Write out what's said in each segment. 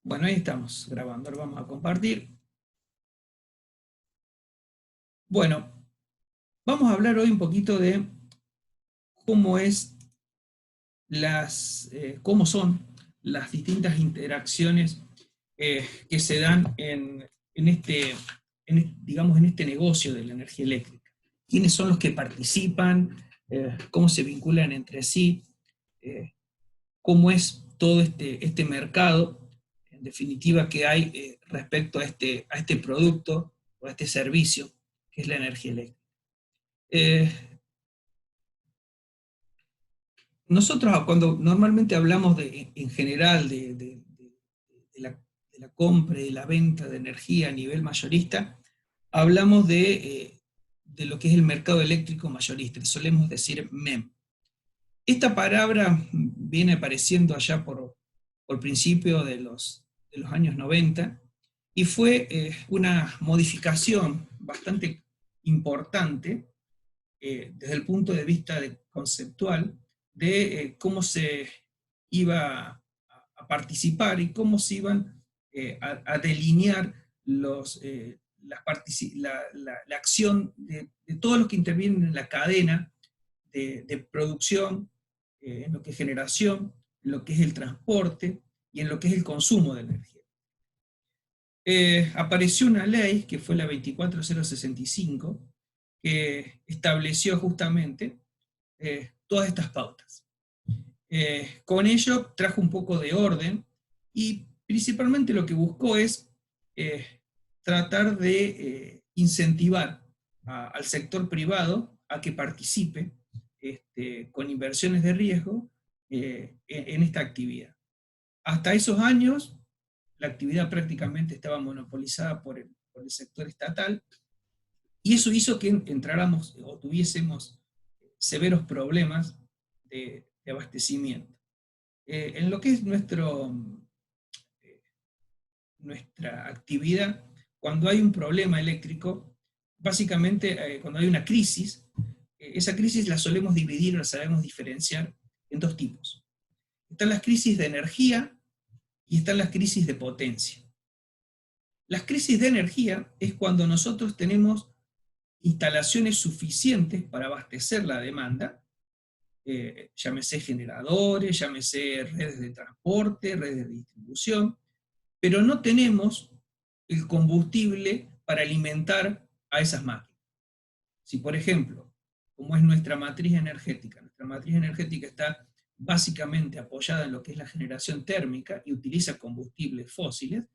Bueno, ahí estamos grabando, ahora vamos a compartir. Bueno, vamos a hablar hoy un poquito de cómo cómo son las distintas interacciones que se dan digamos, en este negocio de la energía eléctrica. ¿Quiénes son los que participan? ¿Cómo se vinculan entre sí? ¿Cómo es todo este mercado, en definitiva, que hay respecto a este producto o a este servicio, que es la energía eléctrica? Eh, Nosotros cuando normalmente hablamos en general de la compra y de la venta de energía a nivel mayorista, hablamos de lo que es el mercado eléctrico mayorista, que solemos decir MEM. Esta palabra viene apareciendo allá por principio de los años 90 y fue una modificación bastante importante desde el punto de vista conceptual de cómo se iba a participar y cómo se iban a delinear la acción de todos los que intervienen en la cadena de producción, en lo que es generación, en lo que es el transporte y en lo que es el consumo de energía. Apareció una ley, que fue la 24065, que estableció justamente todas estas pautas. Con ello trajo un poco de orden y principalmente lo que buscó es tratar de incentivar al sector privado a que participe con inversiones de riesgo en esta actividad. Hasta esos años, la actividad prácticamente estaba monopolizada por el sector estatal, y eso hizo que entráramos o tuviésemos severos problemas de abastecimiento. En lo que es nuestra actividad, cuando hay un problema eléctrico, básicamente cuando hay una crisis, esa crisis la solemos dividir, la sabemos diferenciar en dos tipos. Están las crisis de energía y están las crisis de potencia. Las crisis de energía es cuando nosotros tenemos instalaciones suficientes para abastecer la demanda, llámese generadores, llámese redes de transporte, redes de distribución, pero no tenemos el combustible para alimentar a esas máquinas. Si, por ejemplo, como es nuestra matriz energética está básicamente apoyada en lo que es la generación térmica y utiliza combustibles fósiles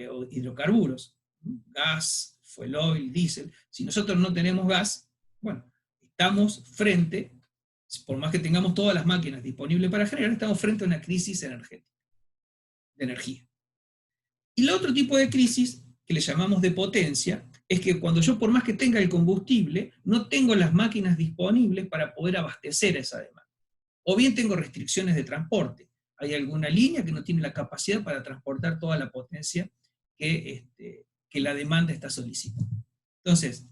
o hidrocarburos, gas, fuel oil, diésel. Si nosotros no tenemos gas, bueno, estamos frente, por más que tengamos todas las máquinas disponibles para generar, estamos frente a una crisis energética, de energía. Y el otro tipo de crisis, que le llamamos de potencia, es que cuando yo, por más que tenga el combustible, no tengo las máquinas disponibles para poder abastecer esa demanda. O bien tengo restricciones de transporte. Hay alguna línea que no tiene la capacidad para transportar toda la potencia que la demanda está solicitando. Entonces,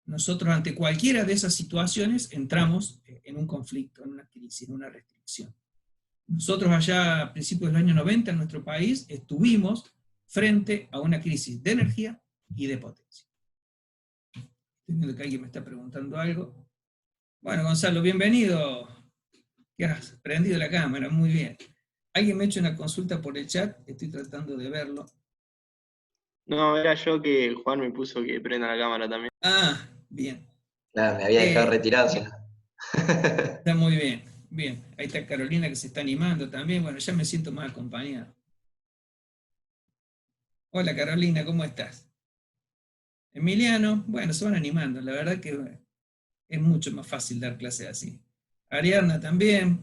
nosotros ante cualquiera de esas situaciones entramos en un conflicto, en una crisis, en una restricción. Nosotros allá a principios del año 90 en nuestro país estuvimos frente a una crisis de energía y de potencia. Estoy viendo que alguien me está preguntando algo. Bueno, Gonzalo, bienvenido. Que has prendido la cámara, muy bien. Alguien me ha hecho una consulta por el chat, estoy tratando de verlo. No, era yo que Juan me puso que prenda la cámara también. Ah, bien. Nada, me había dejado retirado, si no. Está muy bien, bien. Ahí está Carolina que se está animando también. Bueno, ya me siento más acompañado. Hola Carolina, ¿cómo estás? Emiliano, bueno, se van animando. La verdad que es mucho más fácil dar clases así. Ariadna también.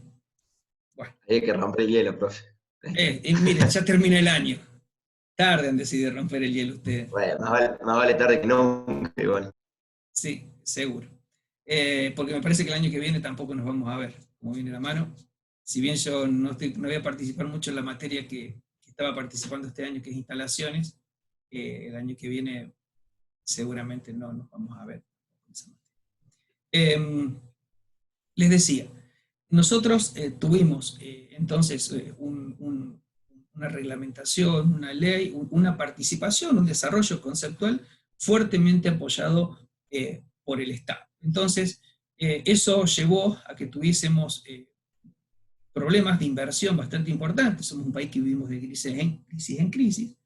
Bueno. Hay que romper el hielo, profe. Miren, ya termina el año. Tarde han decidido romper el hielo ustedes. Bueno, más vale tarde que nunca, igual. Sí, seguro. Porque me parece que el año que viene tampoco nos vamos a ver, como viene la mano. Si bien yo no voy a participar mucho en la materia que estaba participando este año, que es instalaciones, el año que viene seguramente no nos vamos a ver. Les decía, nosotros tuvimos entonces un una reglamentación, una ley, una participación, un desarrollo conceptual fuertemente apoyado por el Estado. Entonces, eso llevó a que tuviésemos problemas de inversión bastante importantes. Somos un país que vivimos de crisis en crisis,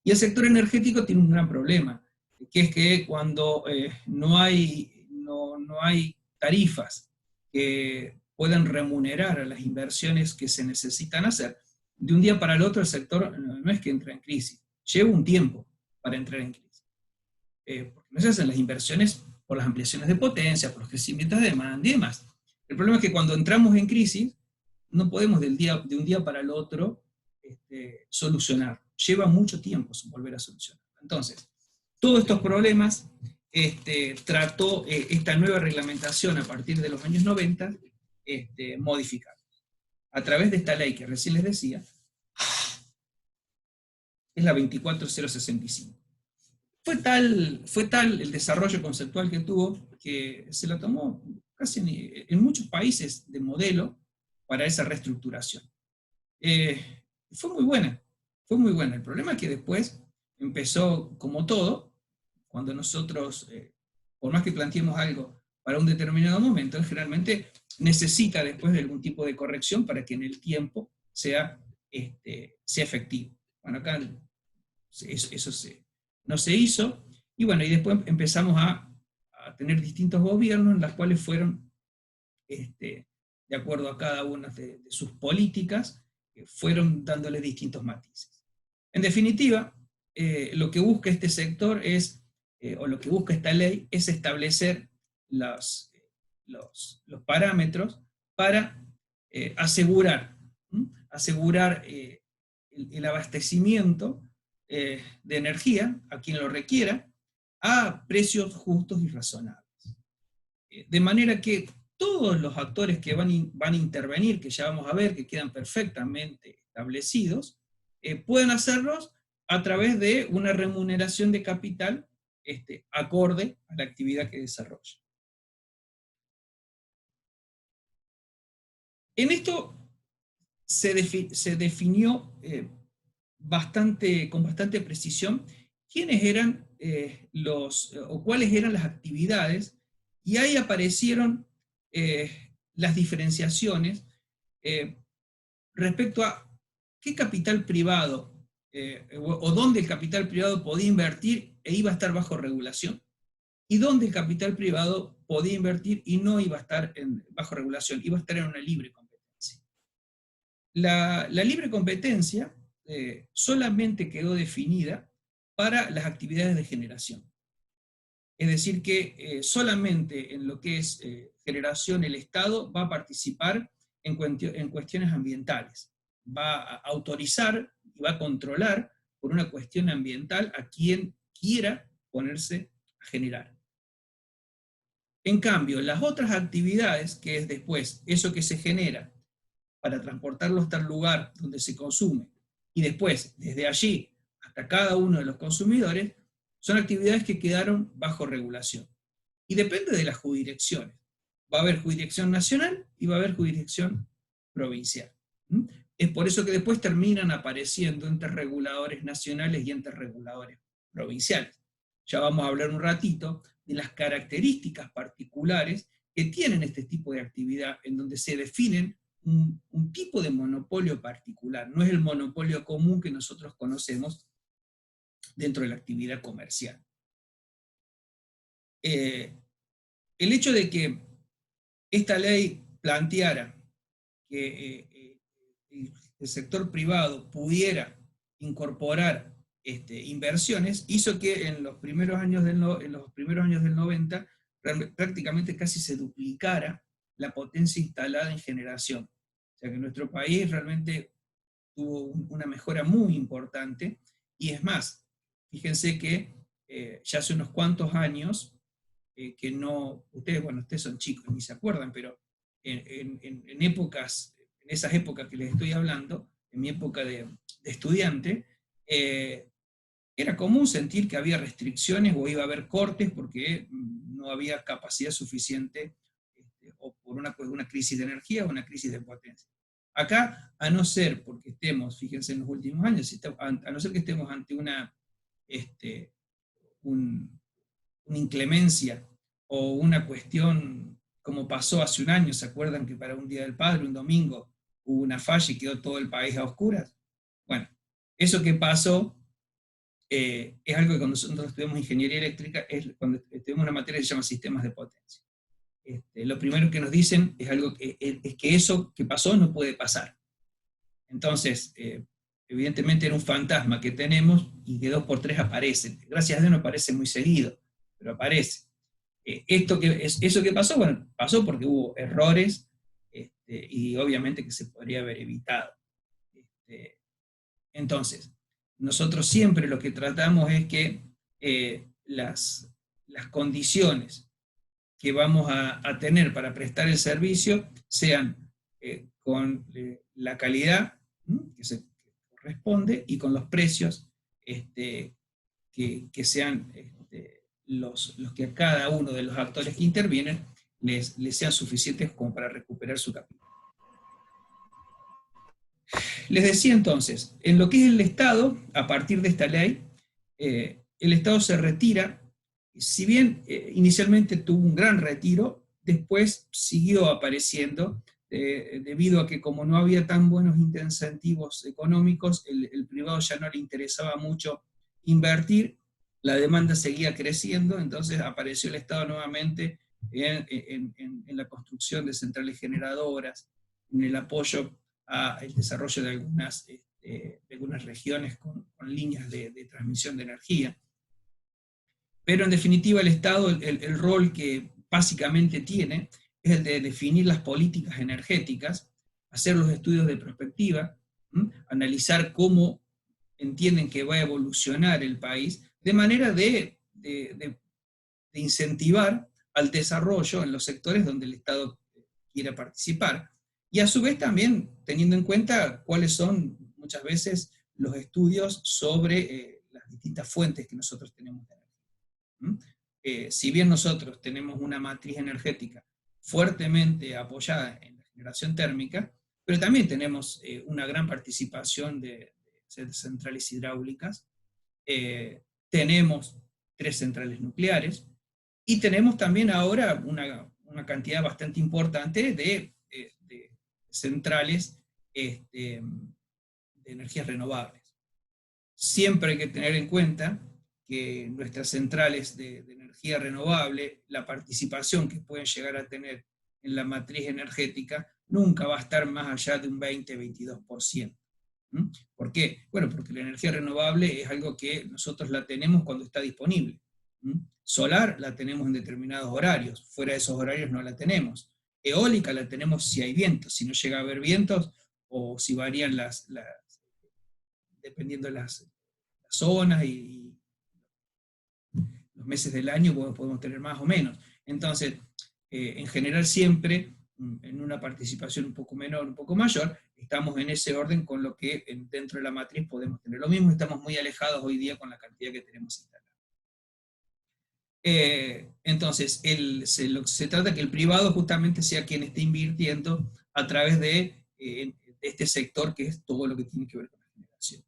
y el sector energético tiene un gran problema, que es que cuando no hay tarifas que puedan remunerar a las inversiones que se necesitan hacer, de un día para el otro el sector no es que entra en crisis, lleva un tiempo para entrar en crisis. Porque no se hacen las inversiones por las ampliaciones de potencia, por los crecimientos de demanda y demás. El problema es que cuando entramos en crisis, no podemos de un día para el otro solucionar. Lleva mucho tiempo volver a solucionar. Entonces, todos estos problemas trató esta nueva reglamentación a partir de los años 90 modificar. A través de esta ley que recién les decía, es la 24065. Fue tal el desarrollo conceptual que tuvo, que se la tomó casi en muchos países de modelo para esa reestructuración. Fue muy buena. El problema es que después empezó, como todo, cuando nosotros, por más que planteemos algo para un determinado momento, generalmente necesita después de algún tipo de corrección para que en el tiempo sea efectivo. Bueno, acá eso no se hizo, y bueno, y después empezamos a tener distintos gobiernos en los cuales fueron, de acuerdo a cada una de sus políticas, fueron dándole distintos matices. En definitiva, lo que busca este sector es, o lo que busca esta ley, es establecer los parámetros para asegurar el abastecimiento de energía a quien lo requiera a precios justos y razonables. De manera que todos los actores que van a intervenir, que ya vamos a ver que quedan perfectamente establecidos, pueden hacerlos a través de una remuneración de capital acorde a la actividad que desarrolla. En esto se definió con bastante precisión quiénes eran o cuáles eran las actividades, y ahí aparecieron las diferenciaciones respecto a qué capital privado o dónde el capital privado podía invertir e iba a estar bajo regulación, y dónde el capital privado podía invertir y no iba a estar bajo regulación, iba a estar en una libre competencia. La libre competencia solamente quedó definida para las actividades de generación. Es decir, que solamente en lo que es generación el Estado va a participar en cuestiones ambientales. Va a autorizar y va a controlar por una cuestión ambiental a quien quiera ponerse a generar. En cambio, las otras actividades, que es después eso que se genera para transportarlo hasta el lugar donde se consume, y después, desde allí hasta cada uno de los consumidores, son actividades que quedaron bajo regulación. Y depende de las jurisdicciones. Va a haber jurisdicción nacional y va a haber jurisdicción provincial. Es por eso que después terminan apareciendo entes reguladores nacionales y entes reguladores provinciales. Ya vamos a hablar un ratito de las características particulares que tienen este tipo de actividad, en donde se definen un tipo de monopolio particular. No es el monopolio común que nosotros conocemos dentro de la actividad comercial. El hecho de que esta ley planteara que el sector privado pudiera incorporar inversiones, hizo que en los primeros años del 90 prácticamente casi se duplicara la potencia instalada en generación. O sea que nuestro país realmente tuvo una mejora muy importante, y es más, fíjense que ya hace unos cuantos años, que no, ustedes son chicos, ni se acuerdan, pero en esas épocas que les estoy hablando, en mi época de estudiante, era común sentir que había restricciones o iba a haber cortes porque no había capacidad suficiente, o por una crisis de energía o una crisis de potencia. Acá, a no ser porque estemos, fíjense en los últimos años, a no ser que estemos ante una inclemencia o una cuestión como pasó hace un año, ¿se acuerdan que para un Día del Padre, un domingo, hubo una falla y quedó todo el país a oscuras? Bueno, eso que pasó es algo que cuando nosotros estudiamos ingeniería eléctrica, es cuando estudiamos una materia que se llama sistemas de potencia. Lo primero que nos dicen es que eso que pasó no puede pasar. Entonces, evidentemente era un fantasma que tenemos y que 2 por 3 aparece. Gracias a Dios no aparece muy seguido, pero aparece. Eso que pasó, bueno, pasó porque hubo errores y obviamente que se podría haber evitado. Entonces, nosotros siempre lo que tratamos es que las condiciones que vamos a tener para prestar el servicio sean con la calidad que se corresponde y con los precios que sean los que a cada uno de los actores que intervienen les sean suficientes como para recuperar su capital. Les decía entonces, en lo que es el Estado, a partir de esta ley, el Estado se retira, si bien inicialmente tuvo un gran retiro, después siguió apareciendo, debido a que como no había tan buenos incentivos económicos, el privado ya no le interesaba mucho invertir, la demanda seguía creciendo, entonces apareció el Estado nuevamente en la construcción de centrales generadoras, en el apoyo al desarrollo de algunas regiones con líneas de transmisión de energía. Pero en definitiva el Estado, el rol que básicamente tiene es el de definir las políticas energéticas, hacer los estudios de prospectiva, analizar cómo entienden que va a evolucionar el país, de manera de incentivar al desarrollo en los sectores donde el Estado quiera participar. Y a su vez también teniendo en cuenta cuáles son muchas veces los estudios sobre las distintas fuentes que nosotros tenemos de energía. Si bien nosotros tenemos una matriz energética fuertemente apoyada en la generación térmica, pero también tenemos una gran participación de centrales hidráulicas, tenemos 3 centrales nucleares, y tenemos también ahora una cantidad bastante importante de centrales de energías renovables. Siempre hay que tener en cuenta que nuestras centrales de energía renovable, la participación que pueden llegar a tener en la matriz energética, nunca va a estar más allá de un 20-22%. ¿Por qué? Bueno, porque la energía renovable es algo que nosotros la tenemos cuando está disponible. Solar la tenemos en determinados horarios, fuera de esos horarios no la tenemos. Eólica la tenemos si hay vientos, si no llega a haber vientos, o si varían dependiendo de las zonas y los meses del año, podemos tener más o menos. Entonces, en general siempre, en una participación un poco menor, un poco mayor, estamos en ese orden con lo que dentro de la matriz podemos tener. Lo mismo, estamos muy alejados hoy día con la cantidad que tenemos instalada. Entonces, se trata que el privado justamente sea quien esté invirtiendo a través de este sector que es todo lo que tiene que ver con la generación.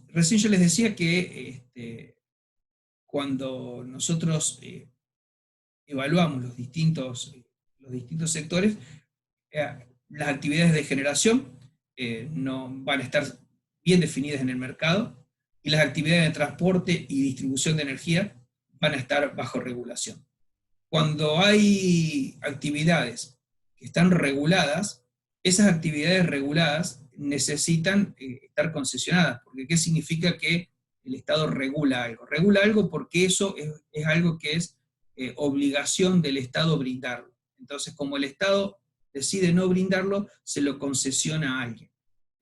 Recién yo les decía que cuando nosotros evaluamos los distintos sectores, las actividades de generación no van a estar bien definidas en el mercado, y las actividades de transporte y distribución de energía van a estar bajo regulación. Cuando hay actividades que están reguladas, esas actividades reguladas necesitan estar concesionadas, porque ¿qué significa que el Estado regula algo? Regula algo porque eso es algo que es obligación del Estado brindarlo. Entonces, como el Estado decide no brindarlo, se lo concesiona a alguien.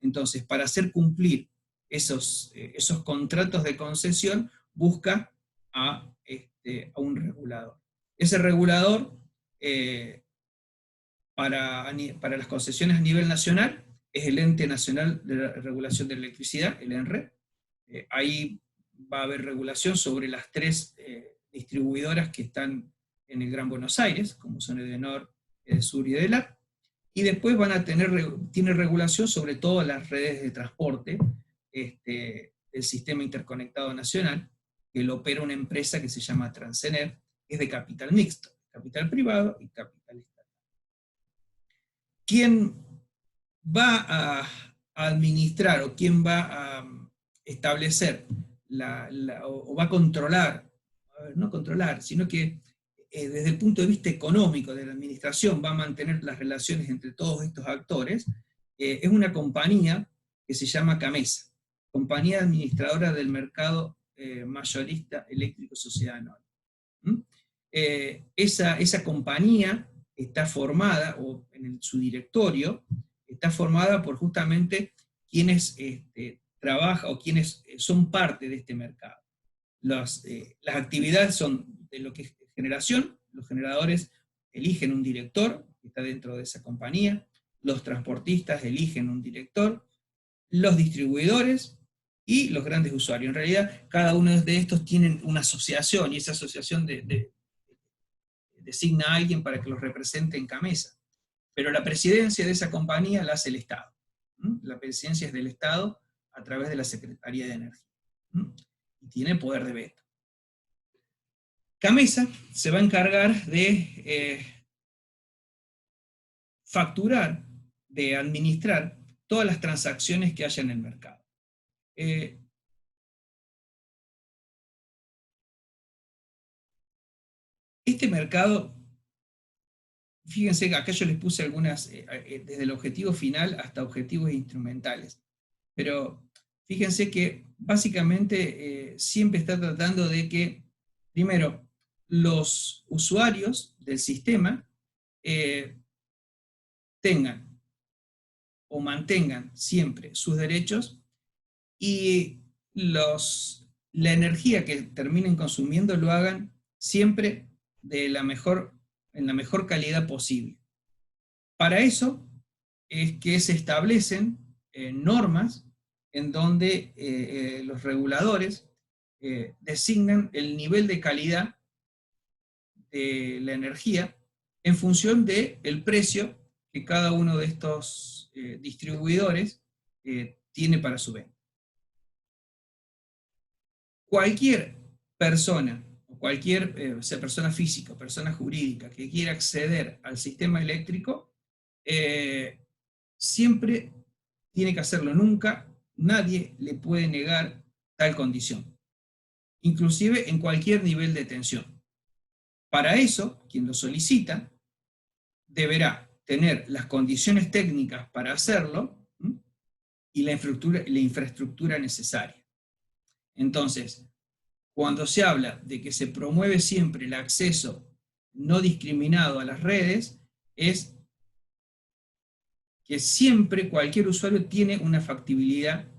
Entonces, para hacer cumplir esos contratos de concesión, busca a un regulador. Ese regulador, para las concesiones a nivel nacional, es el Ente Nacional de Regulación de la Electricidad, el ENRE. Ahí va a haber regulación sobre las 3 distribuidoras que están en el Gran Buenos Aires, como son Edenor, Edesur y Edelar. y después tiene regulación sobre todas las redes de transporte del Sistema Interconectado Nacional, que lo opera una empresa que se llama Transener, que es de capital mixto, capital privado y capital estatal. ¿Quién va a administrar o quién va a establecer o va a controlar, no controlar, sino que desde el punto de vista económico de la administración va a mantener las relaciones entre todos estos actores? Es una compañía que se llama CAMESA, Compañía Administradora del Mercado Mayorista Eléctrico Sociedad Anónima. Esa compañía está formada, o en su directorio, está formada por justamente quienes trabajan o quienes son parte de este mercado. Las actividades son de lo que es generación, los generadores eligen un director que está dentro de esa compañía, los transportistas eligen un director, los distribuidores y los grandes usuarios. En realidad, cada uno de estos tienen una asociación, y esa asociación designa a alguien para que los represente en CAMESA. Pero la presidencia de esa compañía la hace el Estado. La presidencia es del Estado a través de la Secretaría de Energía. Y tiene poder de veto. CAMESA se va a encargar de facturar, de administrar todas las transacciones que haya en el mercado. Este mercado, fíjense que acá yo les puse algunas, desde el objetivo final hasta objetivos instrumentales, pero fíjense que básicamente siempre está tratando de que, primero, los usuarios del sistema tengan o mantengan siempre sus derechos, y la energía que terminen consumiendo lo hagan siempre en la mejor calidad posible. Para eso es que se establecen normas en donde los reguladores designan el nivel de calidad de la energía en función del precio que cada uno de estos distribuidores tiene para su venta. Cualquier persona, cualquier sea persona física o persona jurídica que quiera acceder al sistema eléctrico, siempre tiene que hacerlo. Nunca nadie le puede negar tal condición, inclusive en cualquier nivel de tensión. Para eso, quien lo solicita deberá tener las condiciones técnicas para hacerlo y la infraestructura necesaria. Entonces, cuando se habla de que se promueve siempre el acceso no discriminado a las redes, es que siempre cualquier usuario tiene una factibilidad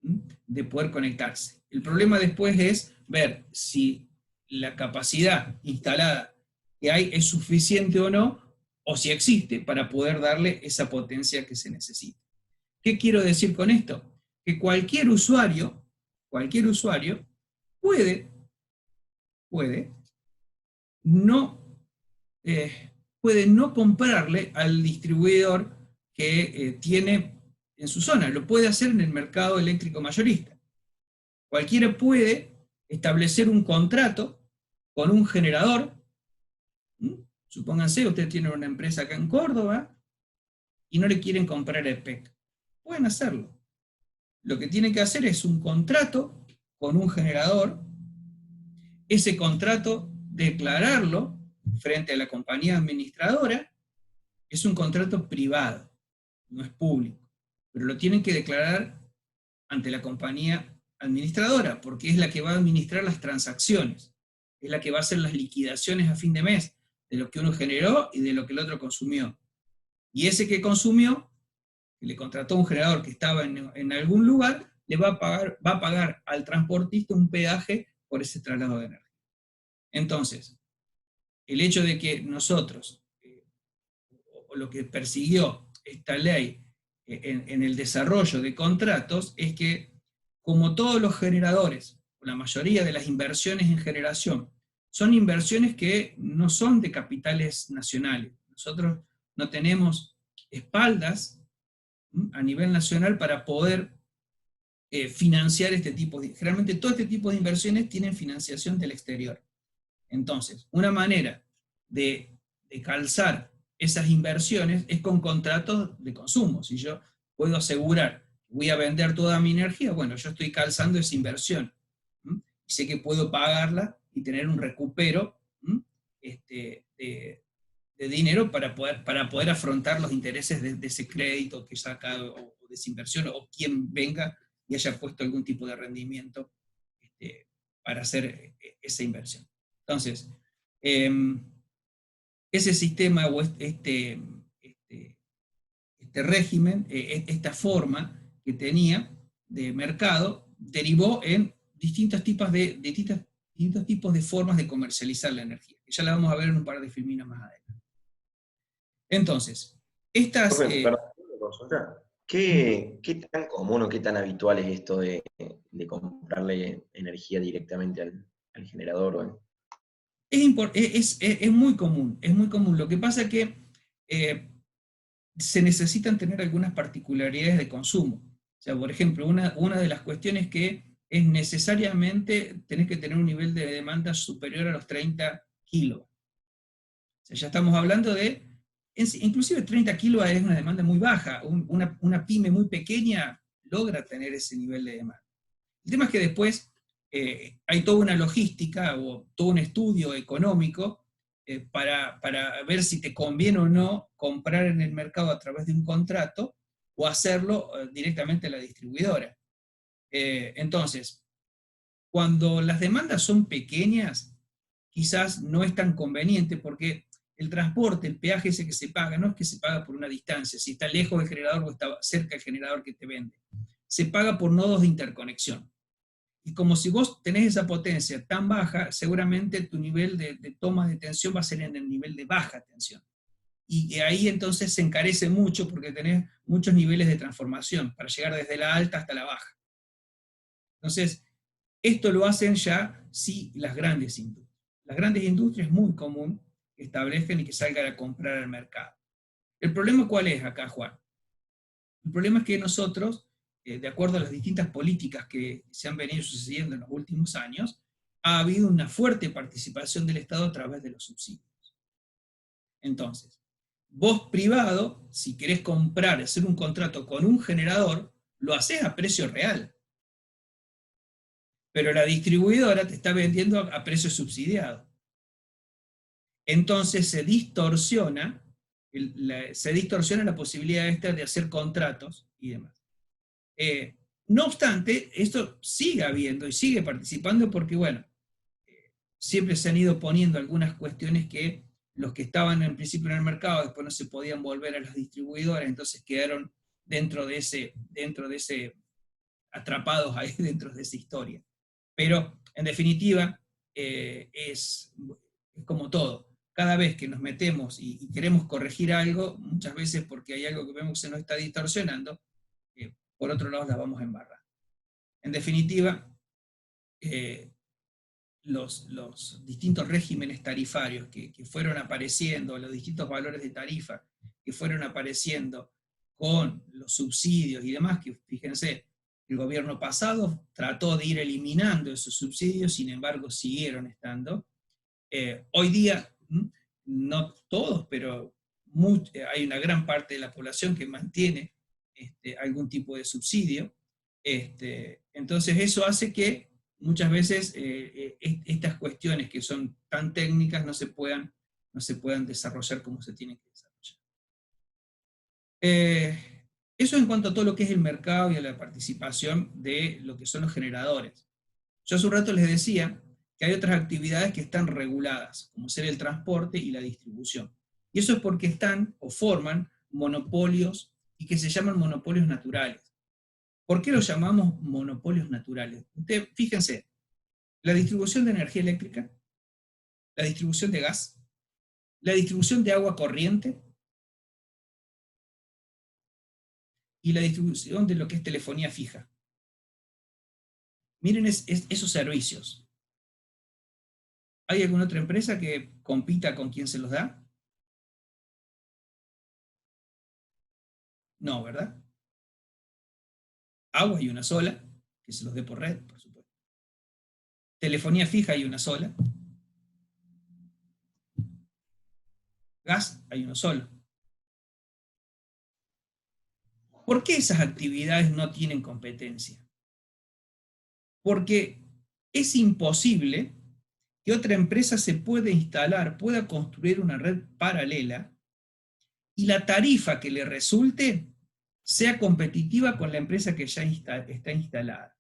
de poder conectarse. El problema después es ver si la capacidad instalada que hay es suficiente o no, o si existe para poder darle esa potencia que se necesita. ¿Qué quiero decir con esto? Que cualquier usuario puede no comprarle al distribuidor que tiene en su zona. Lo puede hacer en el mercado eléctrico mayorista. Cualquiera puede establecer un contrato con un generador. Supónganse, usted tiene una empresa acá en Córdoba y no le quieren comprar el PEC. Pueden hacerlo. Lo que tienen que hacer es un contrato con un generador, ese contrato declararlo frente a la compañía administradora. Es un contrato privado, no es público, pero lo tienen que declarar ante la compañía administradora, porque es la que va a administrar las transacciones, es la que va a hacer las liquidaciones a fin de mes, de lo que uno generó y de lo que el otro consumió. Y ese que consumió, que le contrató un generador que estaba en algún lugar, le va a pagar al transportista un peaje por ese traslado de energía. Entonces, el hecho de que nosotros, o lo que persiguió esta ley en el desarrollo de contratos, es que como todos los generadores, la mayoría de las inversiones en generación, son inversiones que no son de capitales nacionales. Nosotros no tenemos espaldas a nivel nacional para poder financiar este tipo de... Generalmente todo este tipo de inversiones tienen financiación del exterior. Entonces, una manera de calzar esas inversiones es con contratos de consumo. Si yo puedo asegurar que voy a vender toda mi energía, bueno, yo estoy calzando esa inversión. Y sé que puedo pagarla y tener un recupero de dinero para poder afrontar los intereses de ese crédito que saca o de esa inversión, o quien venga y haya puesto algún tipo de rendimiento para hacer esa inversión. Entonces, ese sistema o este régimen, esta forma que tenía de mercado, derivó en distintos tipos de formas de comercializar la energía, que ya la vamos a ver en un par de filminas más adelante. Entonces, estas... Profe, perdón, una consulta. ¿Qué tan común o qué tan habitual es esto de comprarle energía directamente al generador? Es muy común, es muy común. Lo que pasa es que se necesitan tener algunas particularidades de consumo. O sea, por ejemplo, una de las cuestiones que es necesariamente tener que tener un nivel de demanda superior a los 30 kilos. O sea, ya estamos hablando de, inclusive 30 kilos es una demanda muy baja. Una pyme muy pequeña logra tener ese nivel de demanda. El tema es que después hay toda una logística o todo un estudio económico para ver si te conviene o no comprar en el mercado a través de un contrato o hacerlo directamente a la distribuidora. Entonces, cuando las demandas son pequeñas, quizás no es tan conveniente porque el transporte, el peaje ese que se paga, no es que se paga por una distancia, si está lejos del generador o está cerca del generador que te vende. Se paga por nodos de interconexión. Y como si vos tenés esa potencia tan baja, seguramente tu nivel de toma de tensión va a ser en el nivel de baja tensión. Y ahí entonces se encarece mucho porque tenés muchos niveles de transformación para llegar desde la alta hasta la baja. Entonces, esto lo hacen ya sí las grandes industrias. Las grandes industrias es muy común que establezcan y que salgan a comprar al mercado. ¿El problema cuál es acá, Juan? El problema es que nosotros, de acuerdo a las distintas políticas que se han venido sucediendo en los últimos años, ha habido una fuerte participación del Estado a través de los subsidios. Entonces, vos privado, si querés comprar, hacer un contrato con un generador, lo haces a precio real. Pero la distribuidora te está vendiendo a precio subsidiado. Entonces se distorsiona la posibilidad esta de hacer contratos y demás. No obstante, esto sigue habiendo y sigue participando porque, bueno, siempre se han ido poniendo algunas cuestiones que los que estaban en principio en el mercado después no se podían volver a las distribuidoras, entonces quedaron dentro de ese atrapados ahí dentro de esa historia. Pero, en definitiva, es como todo. Cada vez que nos metemos y queremos corregir algo, muchas veces porque hay algo que vemos que se nos está distorsionando, por otro lado la vamos a embarrar. En definitiva, los distintos regímenes tarifarios que fueron apareciendo, los distintos valores de tarifa que fueron apareciendo con los subsidios y demás, que fíjense, el gobierno pasado trató de ir eliminando esos subsidios, sin embargo siguieron estando. Hoy día, no todos, pero hay una gran parte de la población que mantiene algún tipo de subsidio. Entonces eso hace que muchas veces estas cuestiones que son tan técnicas no se puedan desarrollar como se tienen que desarrollar. Eso en cuanto a todo lo que es el mercado y a la participación de lo que son los generadores. Yo hace un rato les decía que hay otras actividades que están reguladas, como ser el transporte y la distribución. Y eso es porque están o forman monopolios y que se llaman monopolios naturales. ¿Por qué los llamamos monopolios naturales? Ustedes, fíjense, la distribución de energía eléctrica, la distribución de gas, la distribución de agua corriente y la distribución de lo que es telefonía fija. Miren esos servicios. ¿Hay alguna otra empresa que compita con quien se los da? No, ¿verdad? Agua hay una sola, que se los dé por red, por supuesto. Telefonía fija hay una sola. Gas hay uno solo. ¿Por qué esas actividades no tienen competencia? Porque es imposible que otra empresa se pueda instalar, pueda construir una red paralela y la tarifa que le resulte sea competitiva con la empresa que ya está instalada.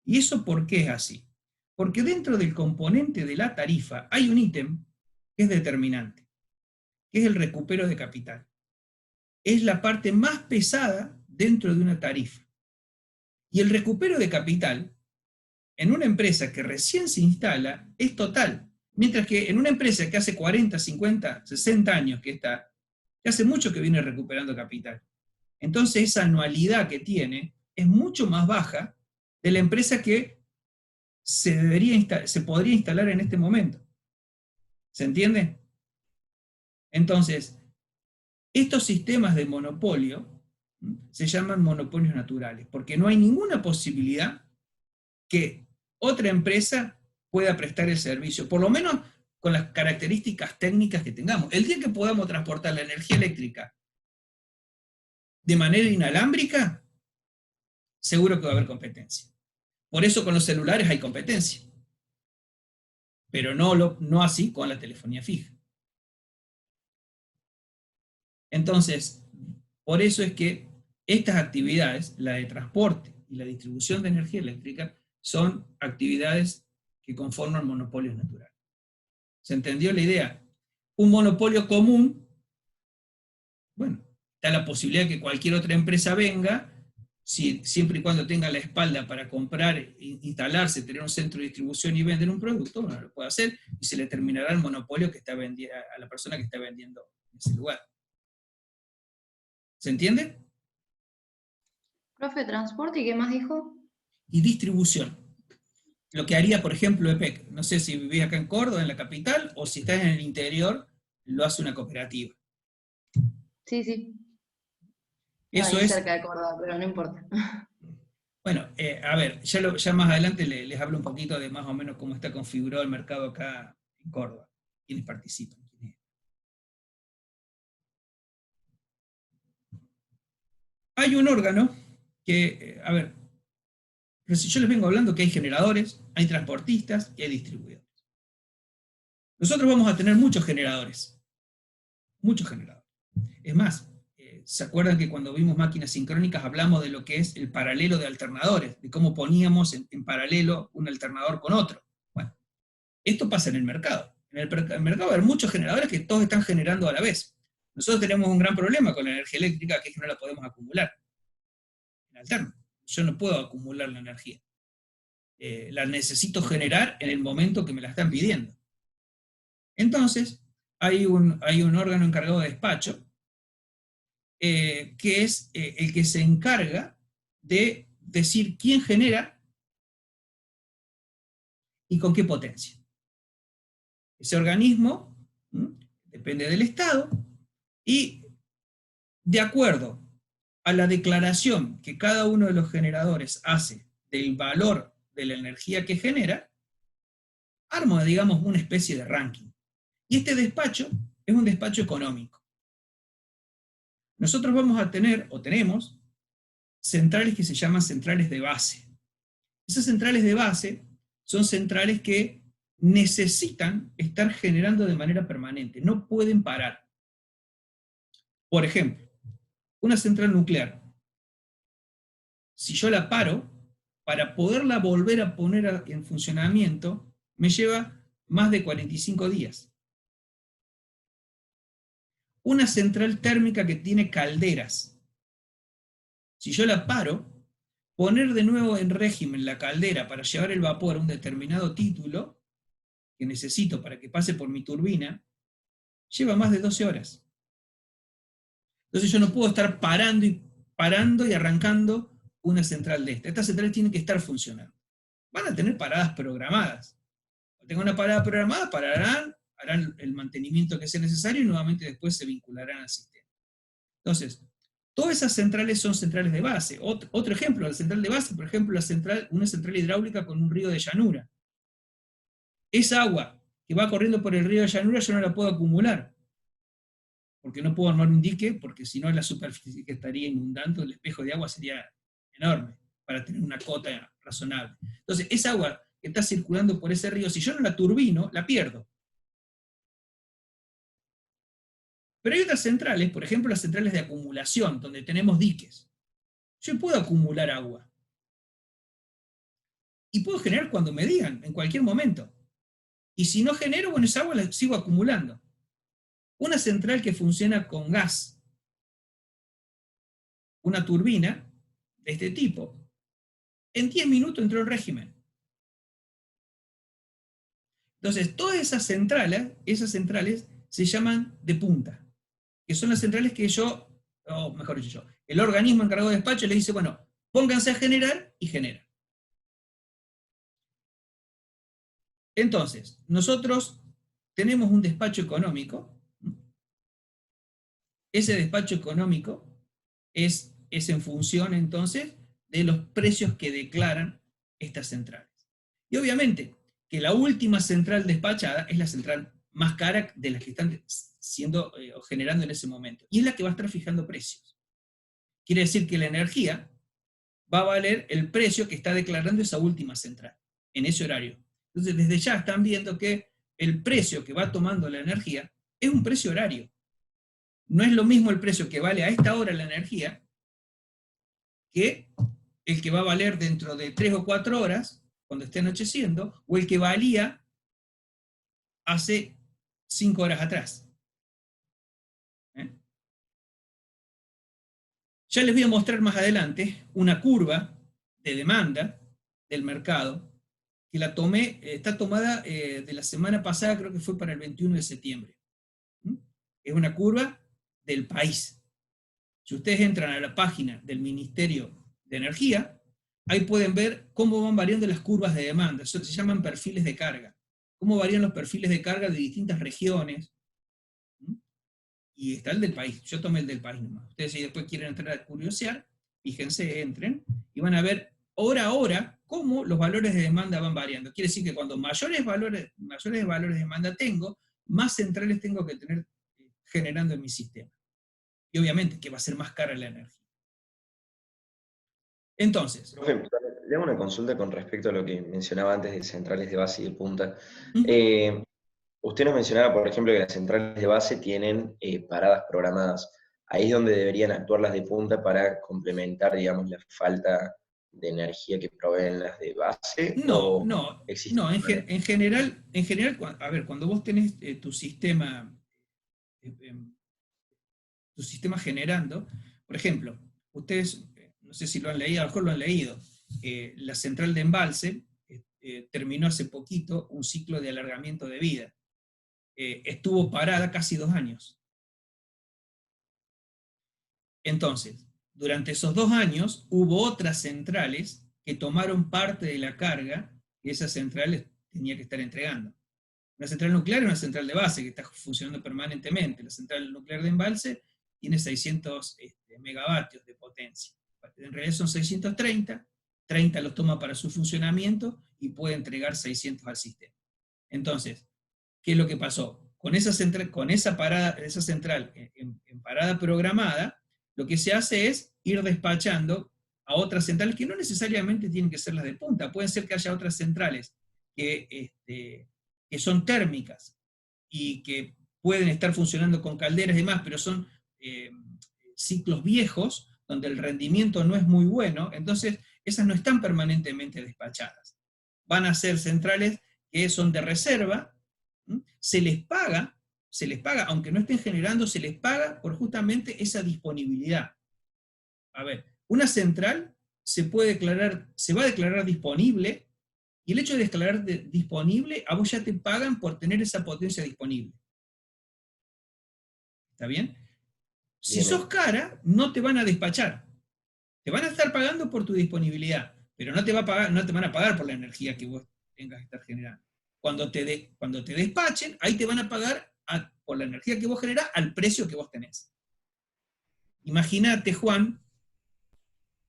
¿Y eso por qué es así? Porque dentro del componente de la tarifa hay un ítem que es determinante, que es el recupero de capital. Es la parte más pesada dentro de una tarifa. Y el recupero de capital en una empresa que recién se instala es total. Mientras que en una empresa que hace 40, 50, 60 años que está, que hace mucho que viene recuperando capital. Entonces esa anualidad que tiene es mucho más baja de la empresa que se podría instalar en este momento. ¿Se entiende? Entonces, estos sistemas de monopolio se llaman monopolios naturales, porque no hay ninguna posibilidad que otra empresa pueda prestar el servicio, por lo menos con las características técnicas que tengamos. El día que podamos transportar la energía eléctrica de manera inalámbrica, seguro que va a haber competencia. Por eso con los celulares hay competencia, pero no así con la telefonía fija. Entonces, por eso es que estas actividades, la de transporte y la distribución de energía eléctrica, son actividades que conforman monopolios naturales. ¿Se entendió la idea? Un monopolio común, bueno, está la posibilidad de que cualquier otra empresa venga, siempre y cuando tenga la espalda para comprar, instalarse, tener un centro de distribución y vender un producto, bueno, lo puede hacer y se le terminará el monopolio que está vendiendo a la persona que está vendiendo en ese lugar. ¿Se entiende? Profe, transporte, ¿y qué más dijo? Y distribución. Lo que haría, por ejemplo, EPEC. No sé si vivís acá en Córdoba, en la capital, o si estás en el interior, lo hace una cooperativa. Sí, sí. Eso Ahí es. cerca de Córdoba, pero no importa. Bueno, a ver, ya más adelante les hablo un poquito de más o menos cómo está configurado el mercado acá en Córdoba, quiénes participan. Hay un órgano que, a ver, pero si yo les vengo hablando que hay generadores, hay transportistas y hay distribuidores. Nosotros vamos a tener muchos generadores. Muchos generadores. Es más, ¿se acuerdan que cuando vimos máquinas sincrónicas hablamos de lo que es el paralelo de alternadores? De cómo poníamos en paralelo un alternador con otro. Bueno, esto pasa en el mercado. En el mercado va a haber muchos generadores que todos están generando a la vez. Nosotros tenemos un gran problema con la energía eléctrica, que es que no la podemos acumular. En alterno. Yo no puedo acumular la energía. La necesito generar en el momento que me la están pidiendo. Entonces, hay un órgano encargado de despacho, que es el que se encarga de decir quién genera y con qué potencia. Ese organismo depende del Estado y de acuerdo a la declaración que cada uno de los generadores hace del valor de la energía que genera, arma, digamos, una especie de ranking. Y este despacho es un despacho económico. Nosotros vamos a tener, o tenemos, centrales que se llaman centrales de base. Esas centrales de base son centrales que necesitan estar generando de manera permanente, no pueden parar. Por ejemplo, una central nuclear, si yo la paro, para poderla volver a poner en funcionamiento, me lleva más de 45 días. Una central térmica que tiene calderas, si yo la paro, poner de nuevo en régimen la caldera para llevar el vapor a un determinado título que necesito para que pase por mi turbina, lleva más de 12 horas. Entonces yo no puedo estar parando y arrancando una central de esta. Estas centrales tienen que estar funcionando. Van a tener paradas programadas. Cuando tengan una parada programada, pararán, harán el mantenimiento que sea necesario y nuevamente después se vincularán al sistema. Entonces, Todas esas centrales son centrales de base. Otro ejemplo, la central de base, por ejemplo, una central hidráulica con un río de llanura. Esa agua que va corriendo por el río de llanura yo no la puedo acumular, porque no puedo armar un dique, porque si no la superficie que estaría inundando el espejo de agua sería enorme, para tener una cota razonable. Entonces, esa agua que está circulando por ese río, si yo no la turbino, la pierdo. Pero hay otras centrales, por ejemplo las centrales de acumulación, donde tenemos diques. Yo puedo acumular agua. Y puedo generar cuando me digan, en cualquier momento. Y si no genero, bueno, esa agua la sigo acumulando. Una central que funciona con gas, una turbina de este tipo, en 10 minutos entró en régimen. Entonces, todas esas centrales se llaman de punta, que son las centrales que o mejor dicho yo, el organismo encargado de despacho le dice, bueno, pónganse a generar y genera. Entonces, nosotros tenemos un despacho económico. Ese despacho económico es en función, entonces, de los precios que declaran estas centrales. Y obviamente, que la última central despachada es la central más cara de las que están siendo o generando en ese momento. Y es la que va a estar fijando precios. Quiere decir que la energía va a valer el precio que está declarando esa última central, en ese horario. Entonces, desde ya están viendo que el precio que va tomando la energía es un precio horario. No es lo mismo el precio que vale a esta hora la energía que el que va a valer dentro de 3 o 4 horas, cuando esté anocheciendo, o el que valía hace 5 horas atrás. Ya les voy a mostrar más adelante una curva de demanda del mercado, que la tomé, está tomada de la semana pasada, creo que fue para el 21 de septiembre. Es una curva del país. Si ustedes entran a la página del Ministerio de Energía, ahí pueden ver cómo van variando las curvas de demanda. Eso se llaman perfiles de carga. Cómo varían los perfiles de carga de distintas regiones. Y está el del país. Yo tomé el del país nomás. Ustedes si después quieren entrar a curiosear, fíjense, entren, y van a ver hora a hora cómo los valores de demanda van variando. Quiere decir que cuando mayores valores de demanda tengo, más centrales tengo que tener generando en mi sistema. Y obviamente que va a ser más cara la energía. Entonces. Profe, le hago una consulta con respecto a lo que mencionaba antes de centrales de base y de punta. Usted nos mencionaba, por ejemplo, que las centrales de base tienen paradas programadas. Ahí es donde deberían actuar las de punta para complementar, digamos, la falta de energía que proveen las de base. No, en general, a ver, cuando vos tenés tu sistema generando, por ejemplo, ustedes, no sé si lo han leído, a lo mejor lo han leído, la central de embalse terminó hace poquito un ciclo de alargamiento de vida. Estuvo parada casi 2 años. Entonces, durante esos 2 años hubo otras centrales que tomaron parte de la carga que esas centrales tenían que estar entregando. Una central nuclear es una central de base que está funcionando permanentemente. La central nuclear de embalse tiene 600 megavatios de potencia. En realidad son 630, 30 los toma para su funcionamiento y puede entregar 600 al sistema. Entonces, ¿qué es lo que pasó? Con esa central en parada programada, lo que se hace es ir despachando a otras centrales que no necesariamente tienen que ser las de punta. Pueden ser que haya otras centrales que son térmicas y que pueden estar funcionando con calderas y demás, pero son ciclos viejos donde el rendimiento no es muy bueno, entonces esas no están permanentemente despachadas. Van a ser centrales que son de reserva, se les paga, aunque no estén generando, se les paga por justamente esa disponibilidad. A ver, una central se va a declarar disponible, y el hecho de declarar disponible, a vos ya te pagan por tener esa potencia disponible. ¿Está bien? Si sos cara, no te van a despachar. Te van a estar pagando por tu disponibilidad, pero no te van a pagar por la energía que vos tengas que estar generando. Cuando te despachen, ahí te van a pagar por la energía que vos generás al precio que vos tenés. Imagínate, Juan,